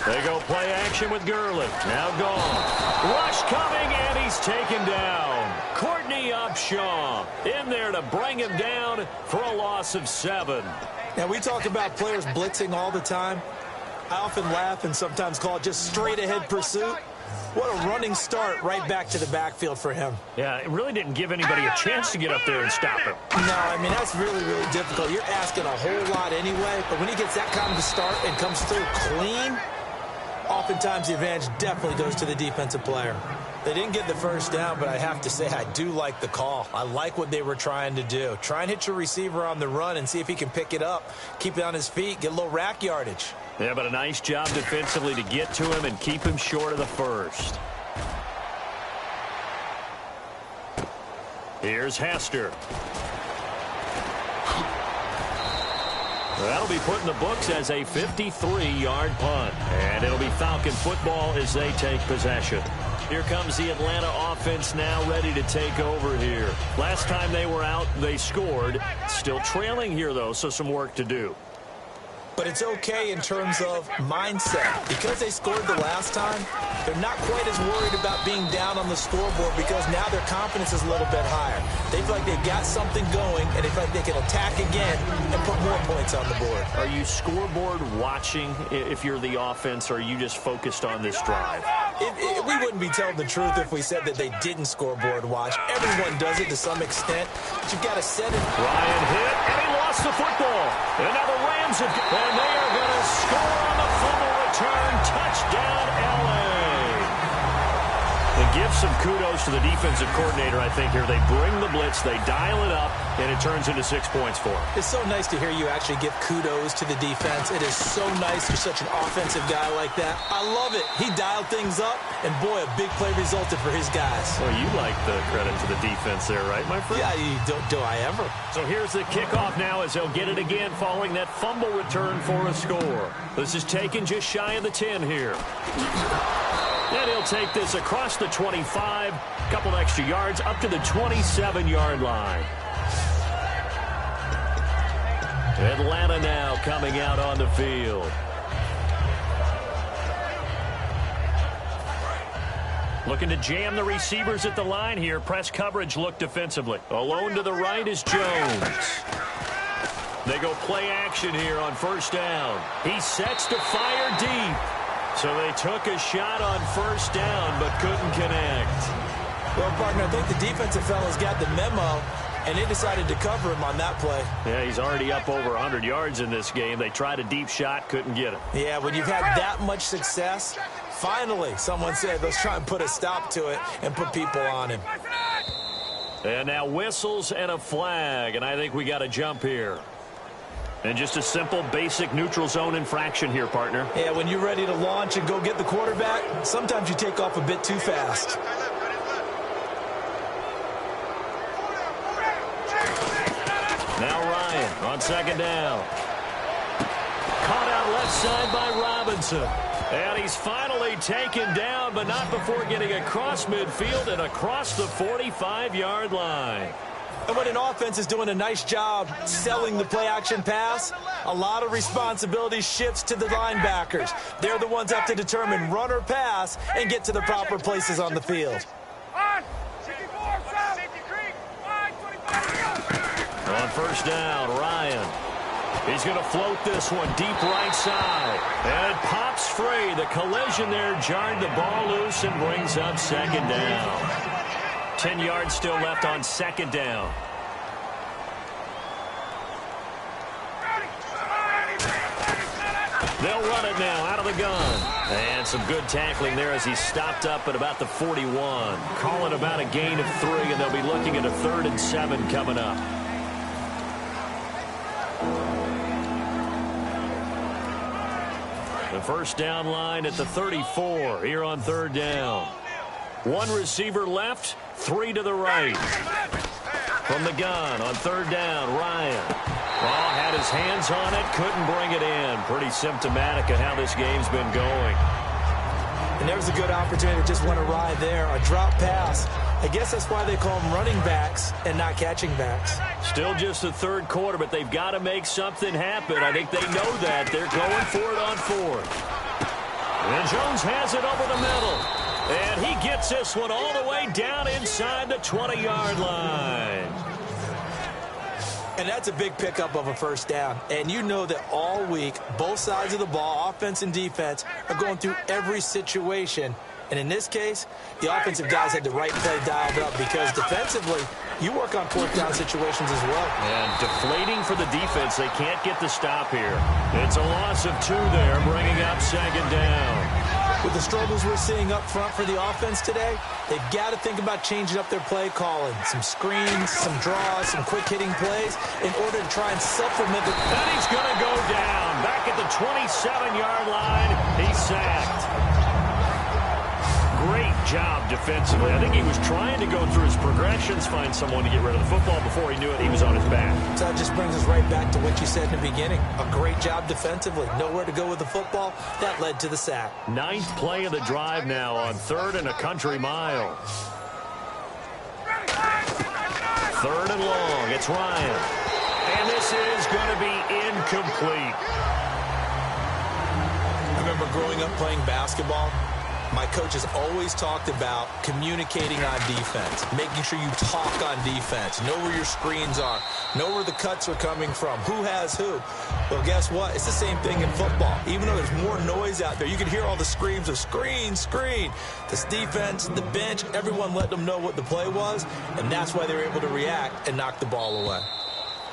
They go play action with Gurley. Now gone. Rush coming, and he's taken down. Courtney Upshaw in there to bring him down for a loss of 7.
Now, we talk about players blitzing all the time. I often laugh and sometimes call it just straight-ahead pursuit. What a running start right back to the backfield for him.
Yeah, it really didn't give anybody a chance to get up there and stop him.
No, I mean, that's really, really difficult. You're asking a whole lot anyway, but when he gets that kind of a start and comes through clean, oftentimes the advantage definitely goes to the defensive player. They didn't get the first down, but I have to say I do like the call. I like what they were trying to do. Try and hit your receiver on the run and see if he can pick it up, keep it on his feet, get a little rack yardage.
Yeah, but a nice job defensively to get to him and keep him short of the first. Here's Hester. That'll be put in the books as a 53-yard punt. And it'll be Falcon football as they take possession. Here comes the Atlanta offense now ready to take over here. Last time they were out, they scored. Still trailing here, though, so some work to do.
But it's okay in terms of mindset. Because they scored the last time, they're not quite as worried about being down on the scoreboard because now their confidence is a little bit higher. They feel like they've got something going, and they feel like they can attack again and put more points on the board.
Are you scoreboard watching if you're the offense, or are you just focused on this drive?
We wouldn't be telling the truth if we said that they didn't scoreboard watch. Everyone does it to some extent, but you've got to set it.
Ryan hit, and he lost the football. And now the Rams have, and they are going to score on the fumble return. Touchdown, L.A. And give some kudos to the defensive coordinator, I think, here. They bring the blitz, they dial it up, and it turns into 6 points for them.
It's so nice to hear you actually give kudos to the defense. It is so nice you're such an offensive guy like that. I love it. He dialed things up, and boy, a big play resulted for his guys.
Well, you like the credit to the defense there, right, my friend?
Yeah, do I ever.
So here's the kickoff now as they'll get it again following that fumble return for a score. This is taken just shy of the 10 here. And he'll take this across the 25, a couple extra yards up to the 27-yard line. Atlanta now coming out on the field. Looking to jam the receivers at the line here. Press coverage look defensively. Alone to the right is Jones. They go play action here on first down. He sets to fire deep. So they took a shot on first down but couldn't connect.
Well, partner, I think the defensive fellas got the memo, and they decided to cover him on that play.
Yeah, he's already up over 100 yards in this game. They tried a deep shot, couldn't get him.
Yeah, when you've had that much success, finally someone said, let's try and put a stop to it and put people on him.
And now whistles and a flag, and I think we got a jump here. And just a simple, basic neutral zone infraction here, partner.
Yeah, when you're ready to launch and go get the quarterback, sometimes you take off a bit too fast.
Now Ryan on second down. Caught out left side by Robinson. And he's finally taken down, but not before getting across midfield and across the 45-yard line.
And when an offense is doing a nice job selling the play-action pass, a lot of responsibility shifts to the linebackers. They're the ones have to determine run or pass and get to the proper places on the field.
On first down, Ryan. He's going to float this one deep right side. And it pops free. The collision there jarred the ball loose and brings up second down. 10 yards still left on second down. They'll run it now out of the gun. And some good tackling there as he stopped up at about the 41. Calling about a gain of 3, and they'll be looking at a 3rd and 7 coming up. The first down line at the 34 here on third down. One receiver left, 3 to the right. From the gun on third down, Ryan. Oh, had his hands on it, couldn't bring it in. Pretty symptomatic of how this game's been going.
And there was a good opportunity to just went a ride there, a drop pass. I guess that's why they call them running backs and not catching backs.
Still just the third quarter, but they've got to make something happen. I think they know that. They're going for it on fourth. And Jones has it over the middle. And he gets this one all the way down inside the 20-yard line.
And that's a big pickup of a first down. And you know that all week, both sides of the ball, offense and defense, are going through every situation. And in this case, the offensive guys had the right play dialed up because defensively, you work on fourth down situations as well.
And deflating for the defense. They can't get the stop here. It's a loss of 2 there, bringing up 2nd down.
With the struggles we're seeing up front for the offense today, they've got to think about changing up their play calling. Some screens, some draws, some quick-hitting plays in order to try and supplement the...
And he's going to go down. Back at the 27-yard line, he's sacked. Great job defensively. I think he was trying to go through his progressions, find someone to get rid of the football. Before he knew it, he was on his back.
So that just brings us right back to what you said in the beginning. A great job defensively. Nowhere to go with the football. That led to the sack.
9th play of the drive now on 3rd and a country mile. 3rd and long. It's Ryan. And this is going to be incomplete.
I remember growing up playing basketball. My coaches always talked about communicating on defense, making sure you talk on defense, know where your screens are, know where the cuts are coming from, who has who. Well, guess what? It's the same thing in football. Even though there's more noise out there, you can hear all the screams of screen, screen. This defense, the bench, everyone let them know what the play was, and that's why they were able to react and knock the ball away.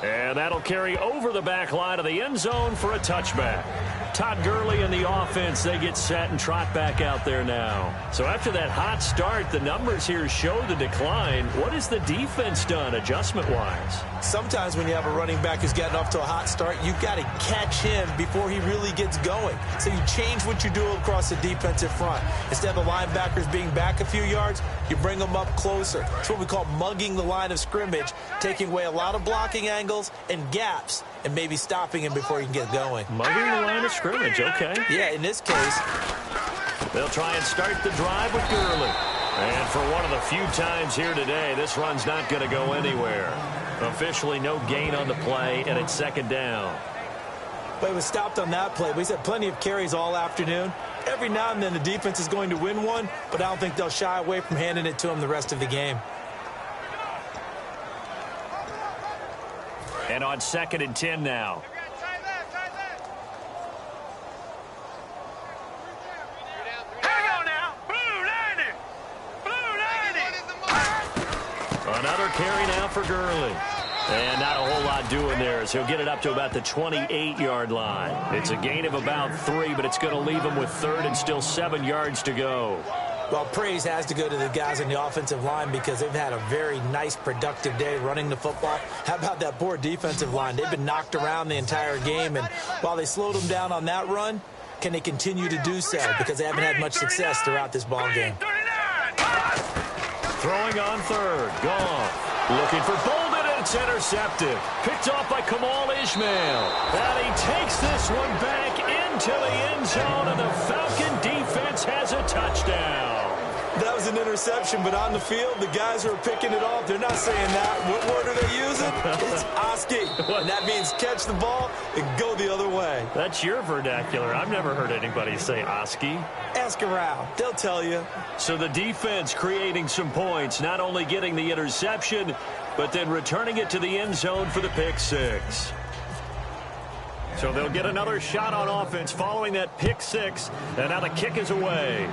And that'll carry over the back line of the end zone for a touchback. Todd Gurley and the offense, they get set and trot back out there now. So after that hot start, the numbers here show the decline. What has the defense done adjustment-wise?
Sometimes when you have a running back who's getting off to a hot start, you've got to catch him before he really gets going. So you change what you do across the defensive front. Instead of the linebackers being back a few yards, you bring them up closer. It's what we call mugging the line of scrimmage, taking away a lot of blocking angles and gaps, and maybe stopping him before he can get going.
Mugging the line of scrimmage, okay.
Yeah, in this case.
They'll try and start the drive with Gurley. And for one of the few times here today, this run's not going to go anywhere. Officially no gain on the play, and it's 2nd down.
But it was stopped on that play. We had plenty of carries all afternoon. Every now and then the defense is going to win one, but I don't think they'll shy away from handing it to him the rest of the game.
And on 2nd and 10 now. Another carry now for Gurley. And not a whole lot doing there as he'll get it up to about the 28-yard line. It's a gain of about 3, but it's going to leave him with 3rd and still 7 yards to go.
Well, praise has to go to the guys on the offensive line because they've had a very nice, productive day running the football. How about that poor defensive line? They've been knocked around the entire game, and while they slowed them down on that run, can they continue to do so? Because they haven't had much success throughout this ball game.
Throwing on 3rd. Goff looking for Bolden, and it's intercepted. Picked off by Kamal Ishmael. And he takes this one back into the end zone, and the Falcon defense has a touchdown.
That was an interception, but on the field, the guys who are picking it off, they're not saying that. What word are they using? It's Oski. And that means catch the ball and go the other way.
That's your vernacular. I've never heard anybody say Oski.
Ask around. They'll tell you.
So the defense creating some points, not only getting the interception, but then returning it to the end zone for the pick 6. So they'll get another shot on offense following that pick 6, and now the kick is away.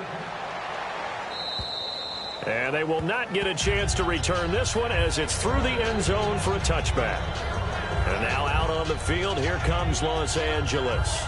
And they will not get a chance to return this one as it's through the end zone for a touchback. And now out on the field, here comes Los Angeles.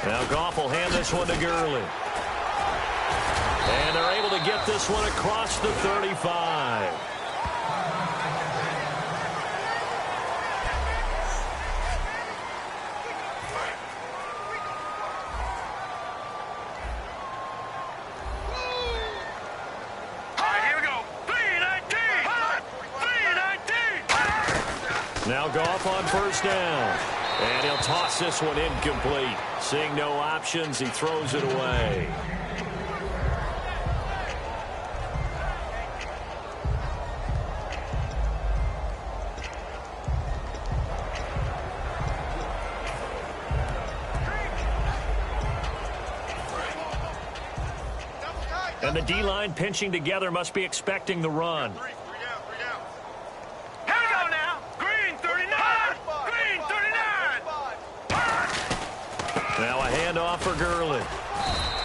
Now Goff will hand this one to Gurley. And they're able to get this one across the 35. Now Goff on 1st down. And he'll toss this one incomplete. Seeing no options, he throws it away. And the D-line pinching together must be expecting the run.
Three down. Here we go now. Green 39. Green 39.
Now a handoff for Gurley.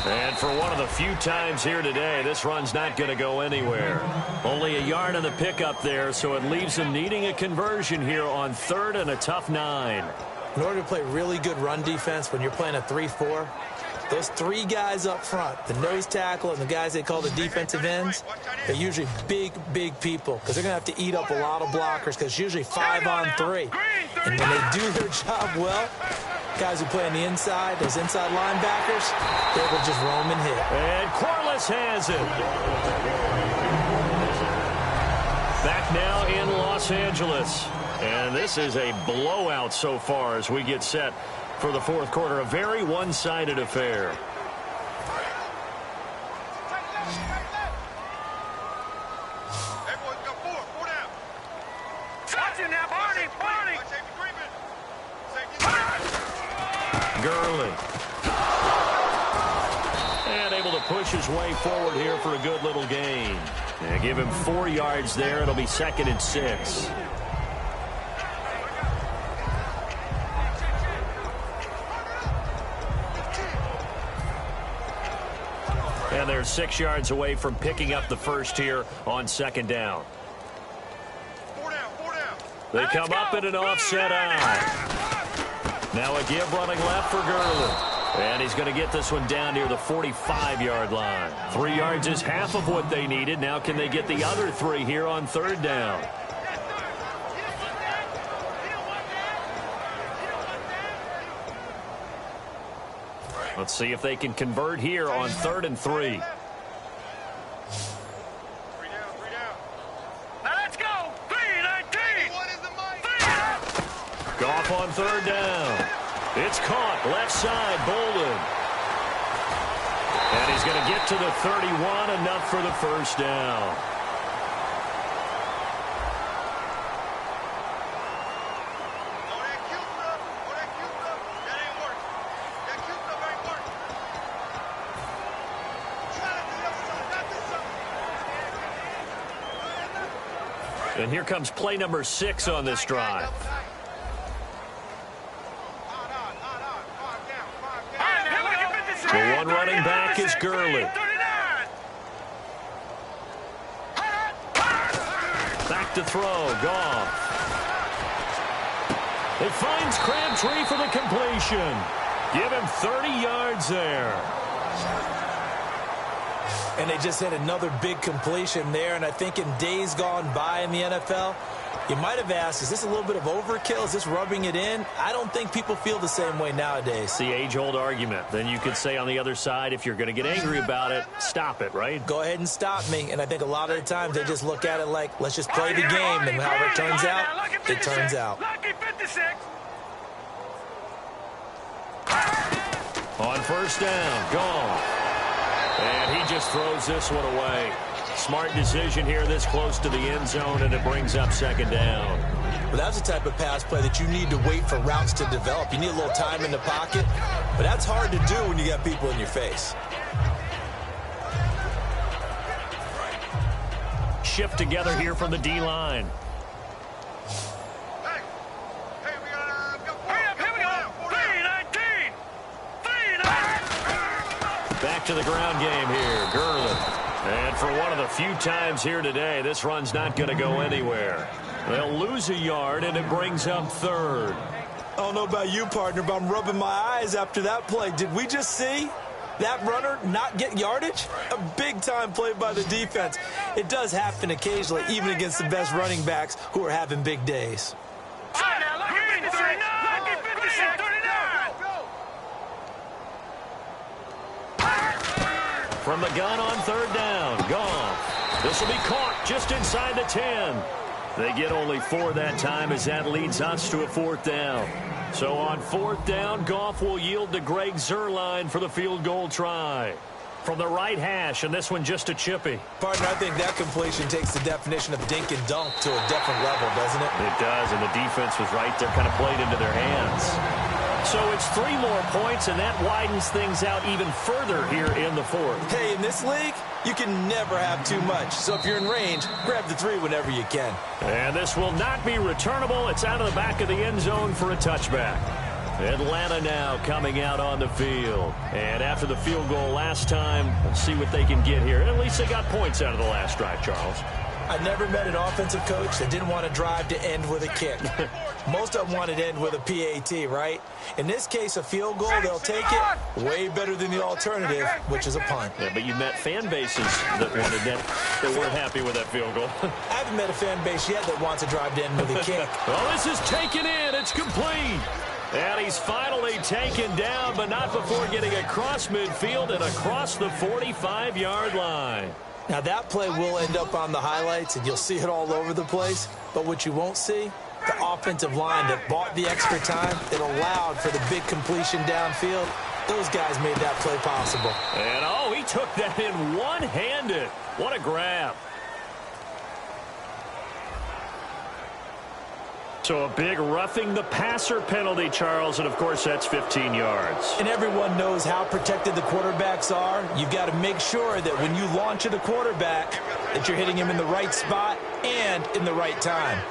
And for one of the few times here today, this run's not going to go anywhere. Only a yard on the pickup there, so it leaves them needing a conversion here on 3rd and a tough 9.
In order to play really good run defense when you're playing a 3-4, those 3 guys up front, the nose tackle and the guys they call the defensive ends, they're usually big people because they're going to have to eat up a lot of blockers because it's usually 5 on 3. And when they do their job well, guys who play on the inside, those inside linebackers, they will just roam and hit.
And Corliss has it. Back now in Los Angeles. And this is a blowout so far as we get set for the 4th quarter. A very one-sided affair.
Everyone's got 4 down. Touching now, Barney.
Gurley. And able to push his way forward here for a good little gain. And give him 4 yards there. It'll be 2nd and 6. And they're 6 yards away from picking up the first here on 2nd down.
4 down.
They come up in an offset eye. Now a give running left for Gurley. And he's going to get this one down near the 45-yard line. 3 yards is half of what they needed. Now can they get the other 3 here on 3rd down? Let's see if they can convert here on 3rd and 3.
3 down. Now let's go. 3-19.
Goff on 3rd down. It's caught left side, Bolden. And he's going to get to the 31, enough for the first down. And here comes play number 6 on this drive. The one running back is Gurley. Back to throw, Goff. It finds Crabtree for the completion. Give him 30 yards there.
And they just had another big completion there. And I think in days gone by in the NFL, you might have asked, is this a little bit of overkill? Is this rubbing it in? I don't think people feel the same way nowadays.
It's the age-old argument. Then you could say on the other side, if you're going to get angry about it, stop it, right?
Go ahead and stop me. And I think a lot of the times they just look at it like, let's just play the game. And however it turns out, it turns out.
On 1st down, Goff. And he just throws this one away. Smart decision here this close to the end zone, and it brings up 2nd down.
But that's the type of pass play that you need to wait for routes to develop. You need a little time in the pocket, but that's hard to do when you got people in your face.
Shift together here from the D-line. Back to the ground game here, Gurley. And for one of the few times here today, this run's not going to go anywhere. They'll lose a yard, and it brings up 3rd.
I don't know about you, partner, but I'm rubbing my eyes after that play. Did we just see that runner not get yardage? A big-time play by the defense. It does happen occasionally, even against the best running backs who are having big days.
From the gun on 3rd down, Goff. This will be caught just inside the 10. They get only 4 that time as that leads us to a 4th down. So on 4th down, Goff will yield to Greg Zuerlein for the field goal try. From the right hash, and this one just a chippy.
Partner, I think that completion takes the definition of dink and dunk to a different level, doesn't it?
It does, and the defense was right there, kind of played into their hands. So it's 3 more points, and that widens things out even further here in the fourth.
Hey, in this league, you can never have too much. So if you're in range, grab the 3 whenever you can.
And this will not be returnable. It's out of the back of the end zone for a touchback. Atlanta now coming out on the field. And after the field goal last time, let's see what they can get here. At least they got points out of the last drive, Charles.
I never met an offensive coach that didn't want to drive to end with a kick. Most of them wanted to end with a PAT, right? In this case, a field goal, they'll take it way better than the alternative, which is a punt.
Yeah, but you met fan bases that wanted that, that weren't happy with that field goal.
I haven't met a fan base yet that wants to drive to end with a kick.
Well, this is taken in. It's complete. And he's finally taken down, but not before getting across midfield and across the 45-yard line.
Now, that play will end up on the highlights, and you'll see it all over the place. But what you won't see, the offensive line that bought the extra time, that allowed for the big completion downfield, those guys made that play possible.
And, oh, he took that in one-handed. What a grab. So a big roughing the passer penalty, Charles, and of course that's 15 yards.
And everyone knows how protected the quarterbacks are. You've got to make sure that when you launch at a quarterback that you're hitting him in the right spot and in the right time.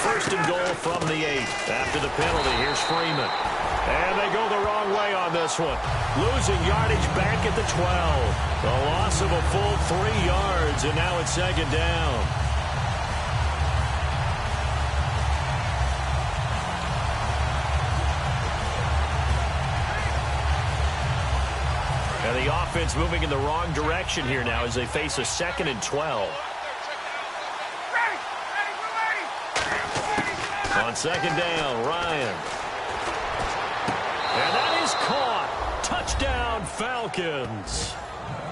First and goal from the 8. After the penalty, here's Freeman. And they go the wrong way on this one. Losing yardage back at the 12. The loss of a full 3 yards, and now it's second down. And the offense moving in the wrong direction here now as they face a 2nd and 12. On second down, Ryan. And that is caught. Touchdown, Falcons.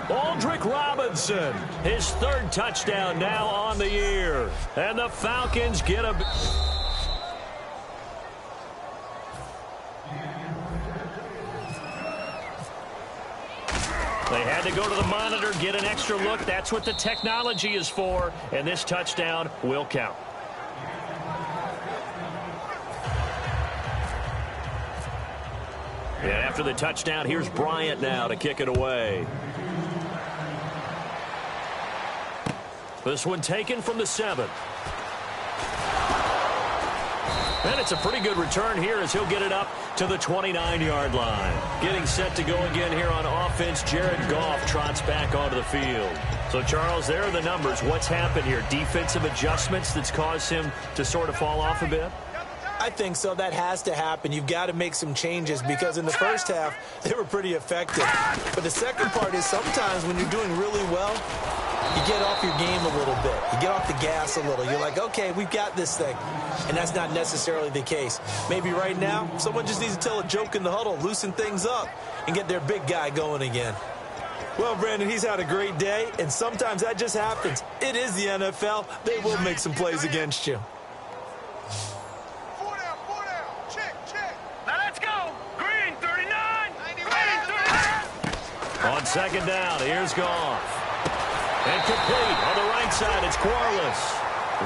Aldrick Robinson, his 3rd touchdown now on the year. And the Falcons get a... They had to go to the monitor, get an extra look. That's what the technology is for, and this touchdown will count. And after the touchdown, here's Bryant now to kick it away. This one taken from the 7. And it's a pretty good return here as he'll get it up to the 29-yard line. Getting set to go again here on offense, Jared Goff trots back onto the field. So, Charles, there are the numbers. What's happened here? Defensive adjustments that's caused him to sort of fall off a bit?
I think so. That has to happen. You've got to make some changes because in the first half, they were pretty effective. But the second part is sometimes when you're doing really well, you get off your game a little bit. You get off the gas a little. You're like, okay, we've got this thing. And that's not necessarily the case. Maybe right now, someone just needs to tell a joke in the huddle, loosen things up, and get their big guy going again. Well, Brandon, he's had a great day, and sometimes that just happens. It is the NFL. They will make some plays against you.
On second down, here's Goff. And complete on the right side, it's Corliss.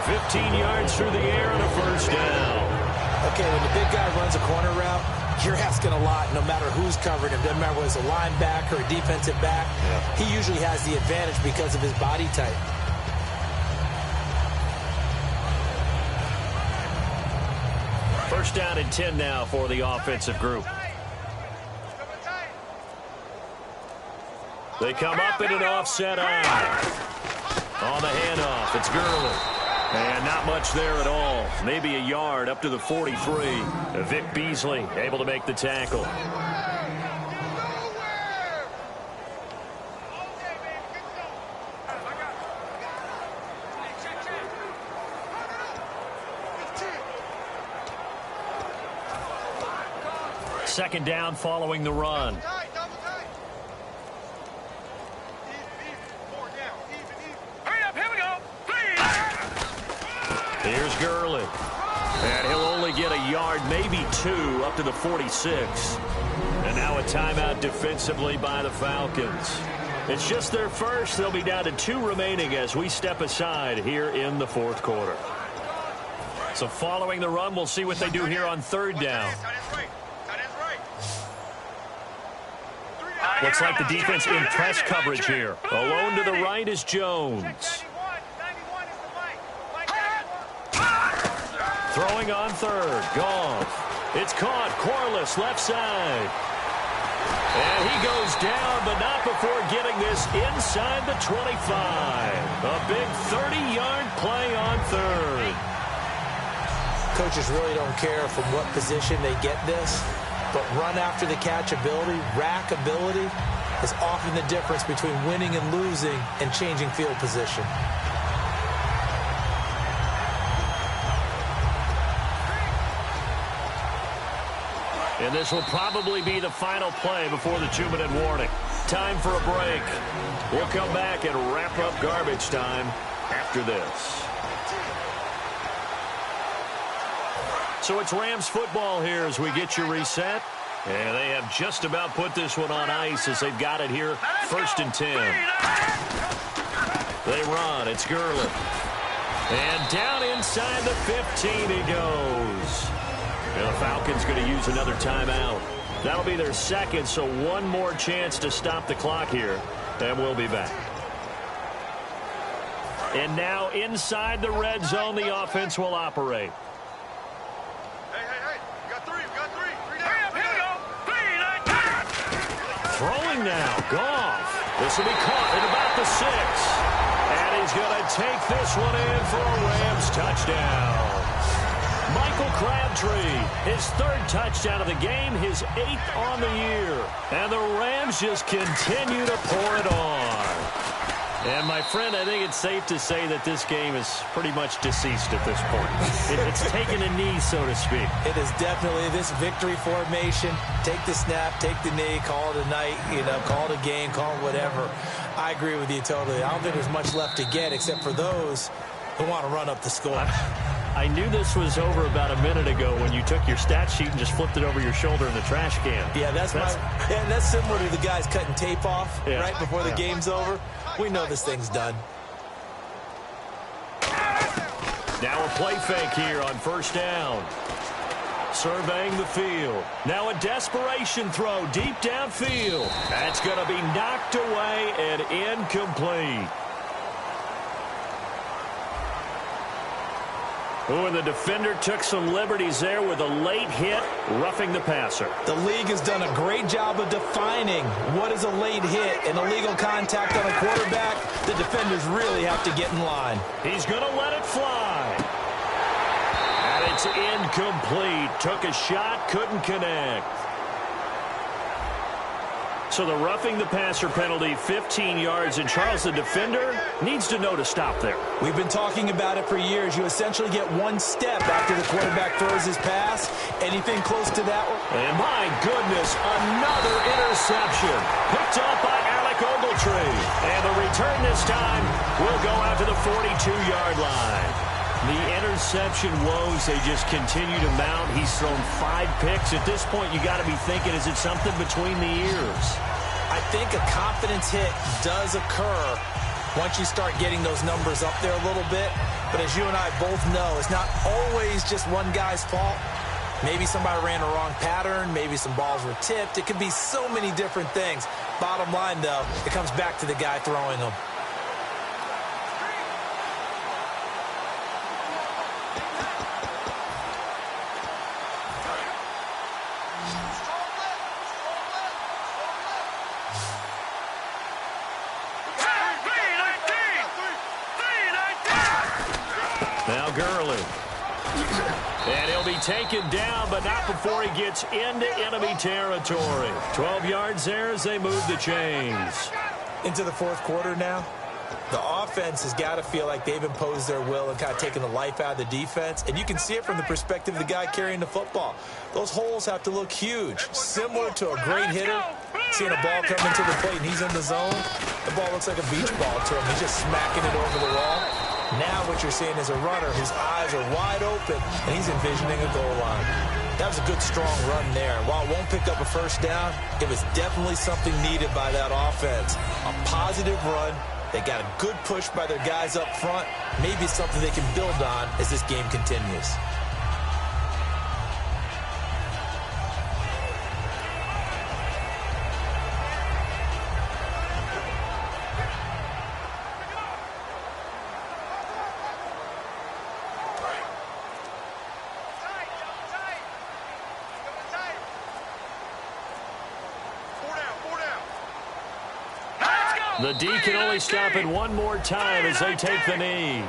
15 yards through the air and a first down.
Okay, when the big guy runs a corner route, you're asking a lot no matter who's covering him. Doesn't matter whether it's a linebacker or a defensive back. Yeah. He usually has the advantage because of his body type.
First down and 10 now for the offensive group. They come up in an offset eye. On the handoff, it's Gurley. And not much there at all. Maybe a yard up to the 43. Vic Beasley able to make the tackle. Second down following the run. Here's Gurley. And he'll only get a yard, maybe 2, up to the 46. And now a timeout defensively by the Falcons. It's just their first. They'll be down to 2 remaining as we step aside here in the fourth quarter. So following the run, we'll see what they do here on third down. Looks like the defense in press coverage here. Alone to the right is Jones. Throwing on third. Goff. It's caught. Corliss, left side. And he goes down, but not before getting this inside the 25. A big 30-yard play on third.
Coaches really don't care from what position they get this, but run after the catch ability, rack ability, is often the difference between winning and losing and changing field position.
And this will probably be the final play before the 2-minute warning. Time for a break. We'll come back and wrap up garbage time after this. So it's Rams football here as we get you reset. And they have just about put this one on ice as they've got it here. 1st and 10. They run. It's Gurley. And down inside the 15 he goes. And the Falcons going to use another timeout. That'll be their second, so one more chance to stop the clock here. And we'll be back. And now inside the red zone, the offense will operate.
Hey. We got three. Here we go.
Throwing now. Goff. This will be caught at about the 6. And he's going to take this one in for a Rams touchdown. Michael Crabtree, his 3rd touchdown of the game, his 8th on the year. And the Rams just continue to pour it on. And, my friend, I think it's safe to say that this game is pretty much deceased at this point. It's taken a knee, so to speak.
It is definitely this victory formation. Take the snap, take the knee, call it a night, call it a game, call it whatever. I agree with you totally. I don't think there's much left to get except for those who want to run up the score.
I knew this was over about a minute ago when you took your stat sheet and just flipped it over your shoulder in the trash can.
Yeah, that's similar to the guys cutting tape off right before the game's over. We know this thing's done.
Now a play fake here on 1st down. Surveying the field. Now a desperation throw deep downfield. That's going to be knocked away and incomplete. Oh, and the defender took some liberties there with a late hit, roughing the passer.
The league has done a great job of defining what is a late hit and illegal contact on a quarterback. The defenders really have to get in line.
He's going to let it fly. And it's incomplete. Took a shot, couldn't connect. So the roughing the passer penalty, 15 yards, and Charles, the defender, needs to know to stop there.
We've been talking about it for years. You essentially get one step after the quarterback throws his pass. Anything close to that one?
And my goodness, another interception. Picked up by Alec Ogletree. And the return this time will go out to the 42-yard line. The interception woes, they just continue to mount. He's thrown 5 picks. At this point, you got to be thinking, is it something between the ears?
I think a confidence hit does occur once you start getting those numbers up there a little bit. But as you and I both know, it's not always just one guy's fault. Maybe somebody ran a wrong pattern. Maybe some balls were tipped. It could be so many different things. Bottom line, though, it comes back to the guy throwing them.
Now Gurley. And he'll be taken down, but not before he gets into enemy territory. 12 yards there as they move the chains.
Into the 4th quarter now. The offense has got to feel like they've imposed their will and kind of taken the life out of the defense. And you can see it from the perspective of the guy carrying the football. Those holes have to look huge. Similar to a great hitter. Seeing a ball come into the plate and he's in the zone. The ball looks like a beach ball to him. He's just smacking it over the wall. Now what you're seeing is a runner. His eyes are wide open, and he's envisioning a goal line. That was a good, strong run there. While it won't pick up a 1st down, it was definitely something needed by that offense. A positive run They got a good push by their guys up front. Maybe something they can build on as this game continues.
The D can only stop it one more time as they take the knee.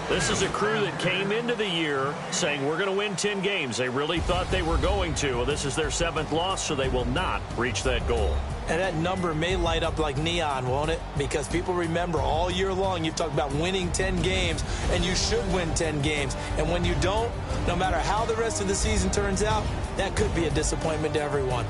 This is a crew that came into the year saying we're going to win 10 games. They really thought they were going to. Well, this is their 7th loss, so they will not reach that goal.
And that number may light up like neon, won't it? Because people remember all year long you've talked about winning 10 games, and you should win 10 games. And when you don't, no matter how the rest of the season turns out, that could be a disappointment to everyone.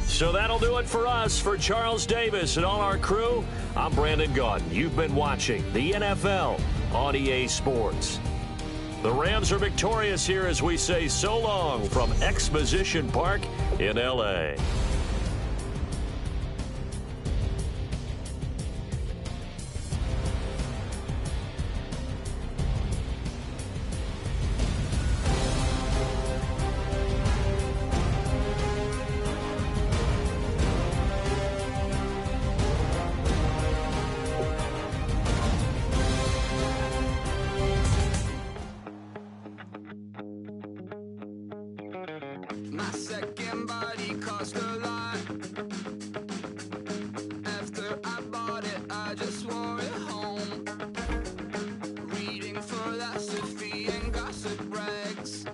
So that'll do it for us. For Charles Davis and all our crew, I'm Brandon Gaudin. You've been watching the NFL on EA Sports. The Rams are victorious here as we say so long from Exposition Park in L.A.
My second body cost a lot. After I bought it, I just wore it home. Reading philosophy and gossip rags.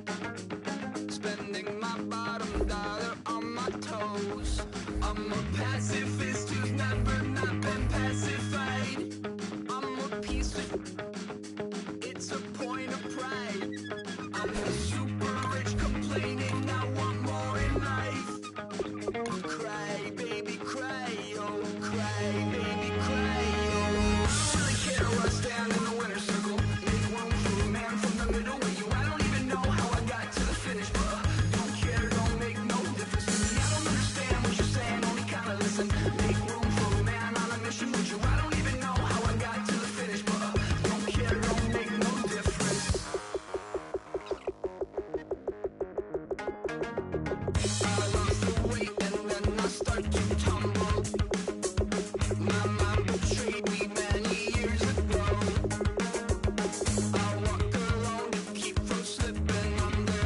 Spending my bottom dollar on my toes. I'm a pacifist who's never not been pacified. I'm a piece of... It's a point of pride. I'm a super rich complaining I want more in life. Cry, baby, cry, oh, cry, baby, cry, oh. Really care where I stand in the winner's circle. Make room for a man from the middle with you. I don't even know how I got to the finish, but don't care, don't make no difference to me. I don't understand what you're saying, only kinda listen. Make room for a man on a mission with you. I don't even know how I got to the finish, but don't care, don't make no difference. I lost the weight and then I start to tumble. My mind betrayed me many years ago. I walk alone to keep from slipping under.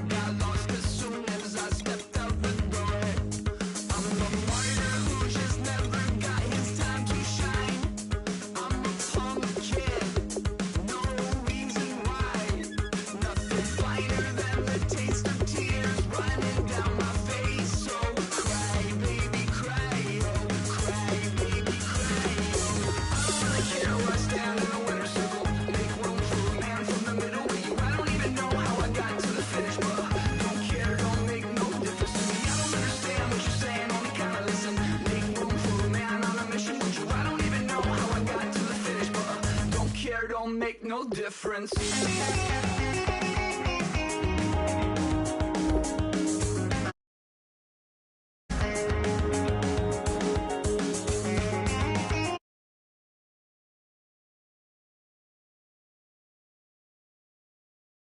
Got lost as soon as I stepped out the door. I'm a martyr who just never got his time to shine. I'm a punk kid, no reason why. Nothing finer than the taste of tears running down my face. So cry, baby, cry, oh, cry, baby, cry, oh. I don't really care where I stand in the winner's circle. Make room for a man from the middle with you. I don't even know how I got to the finish, but don't care, don't make no difference to me. I don't understand what you're saying, only kinda listen. Make room for a man on a mission with you. I don't even know how I got to the finish, but don't care, don't make no difference.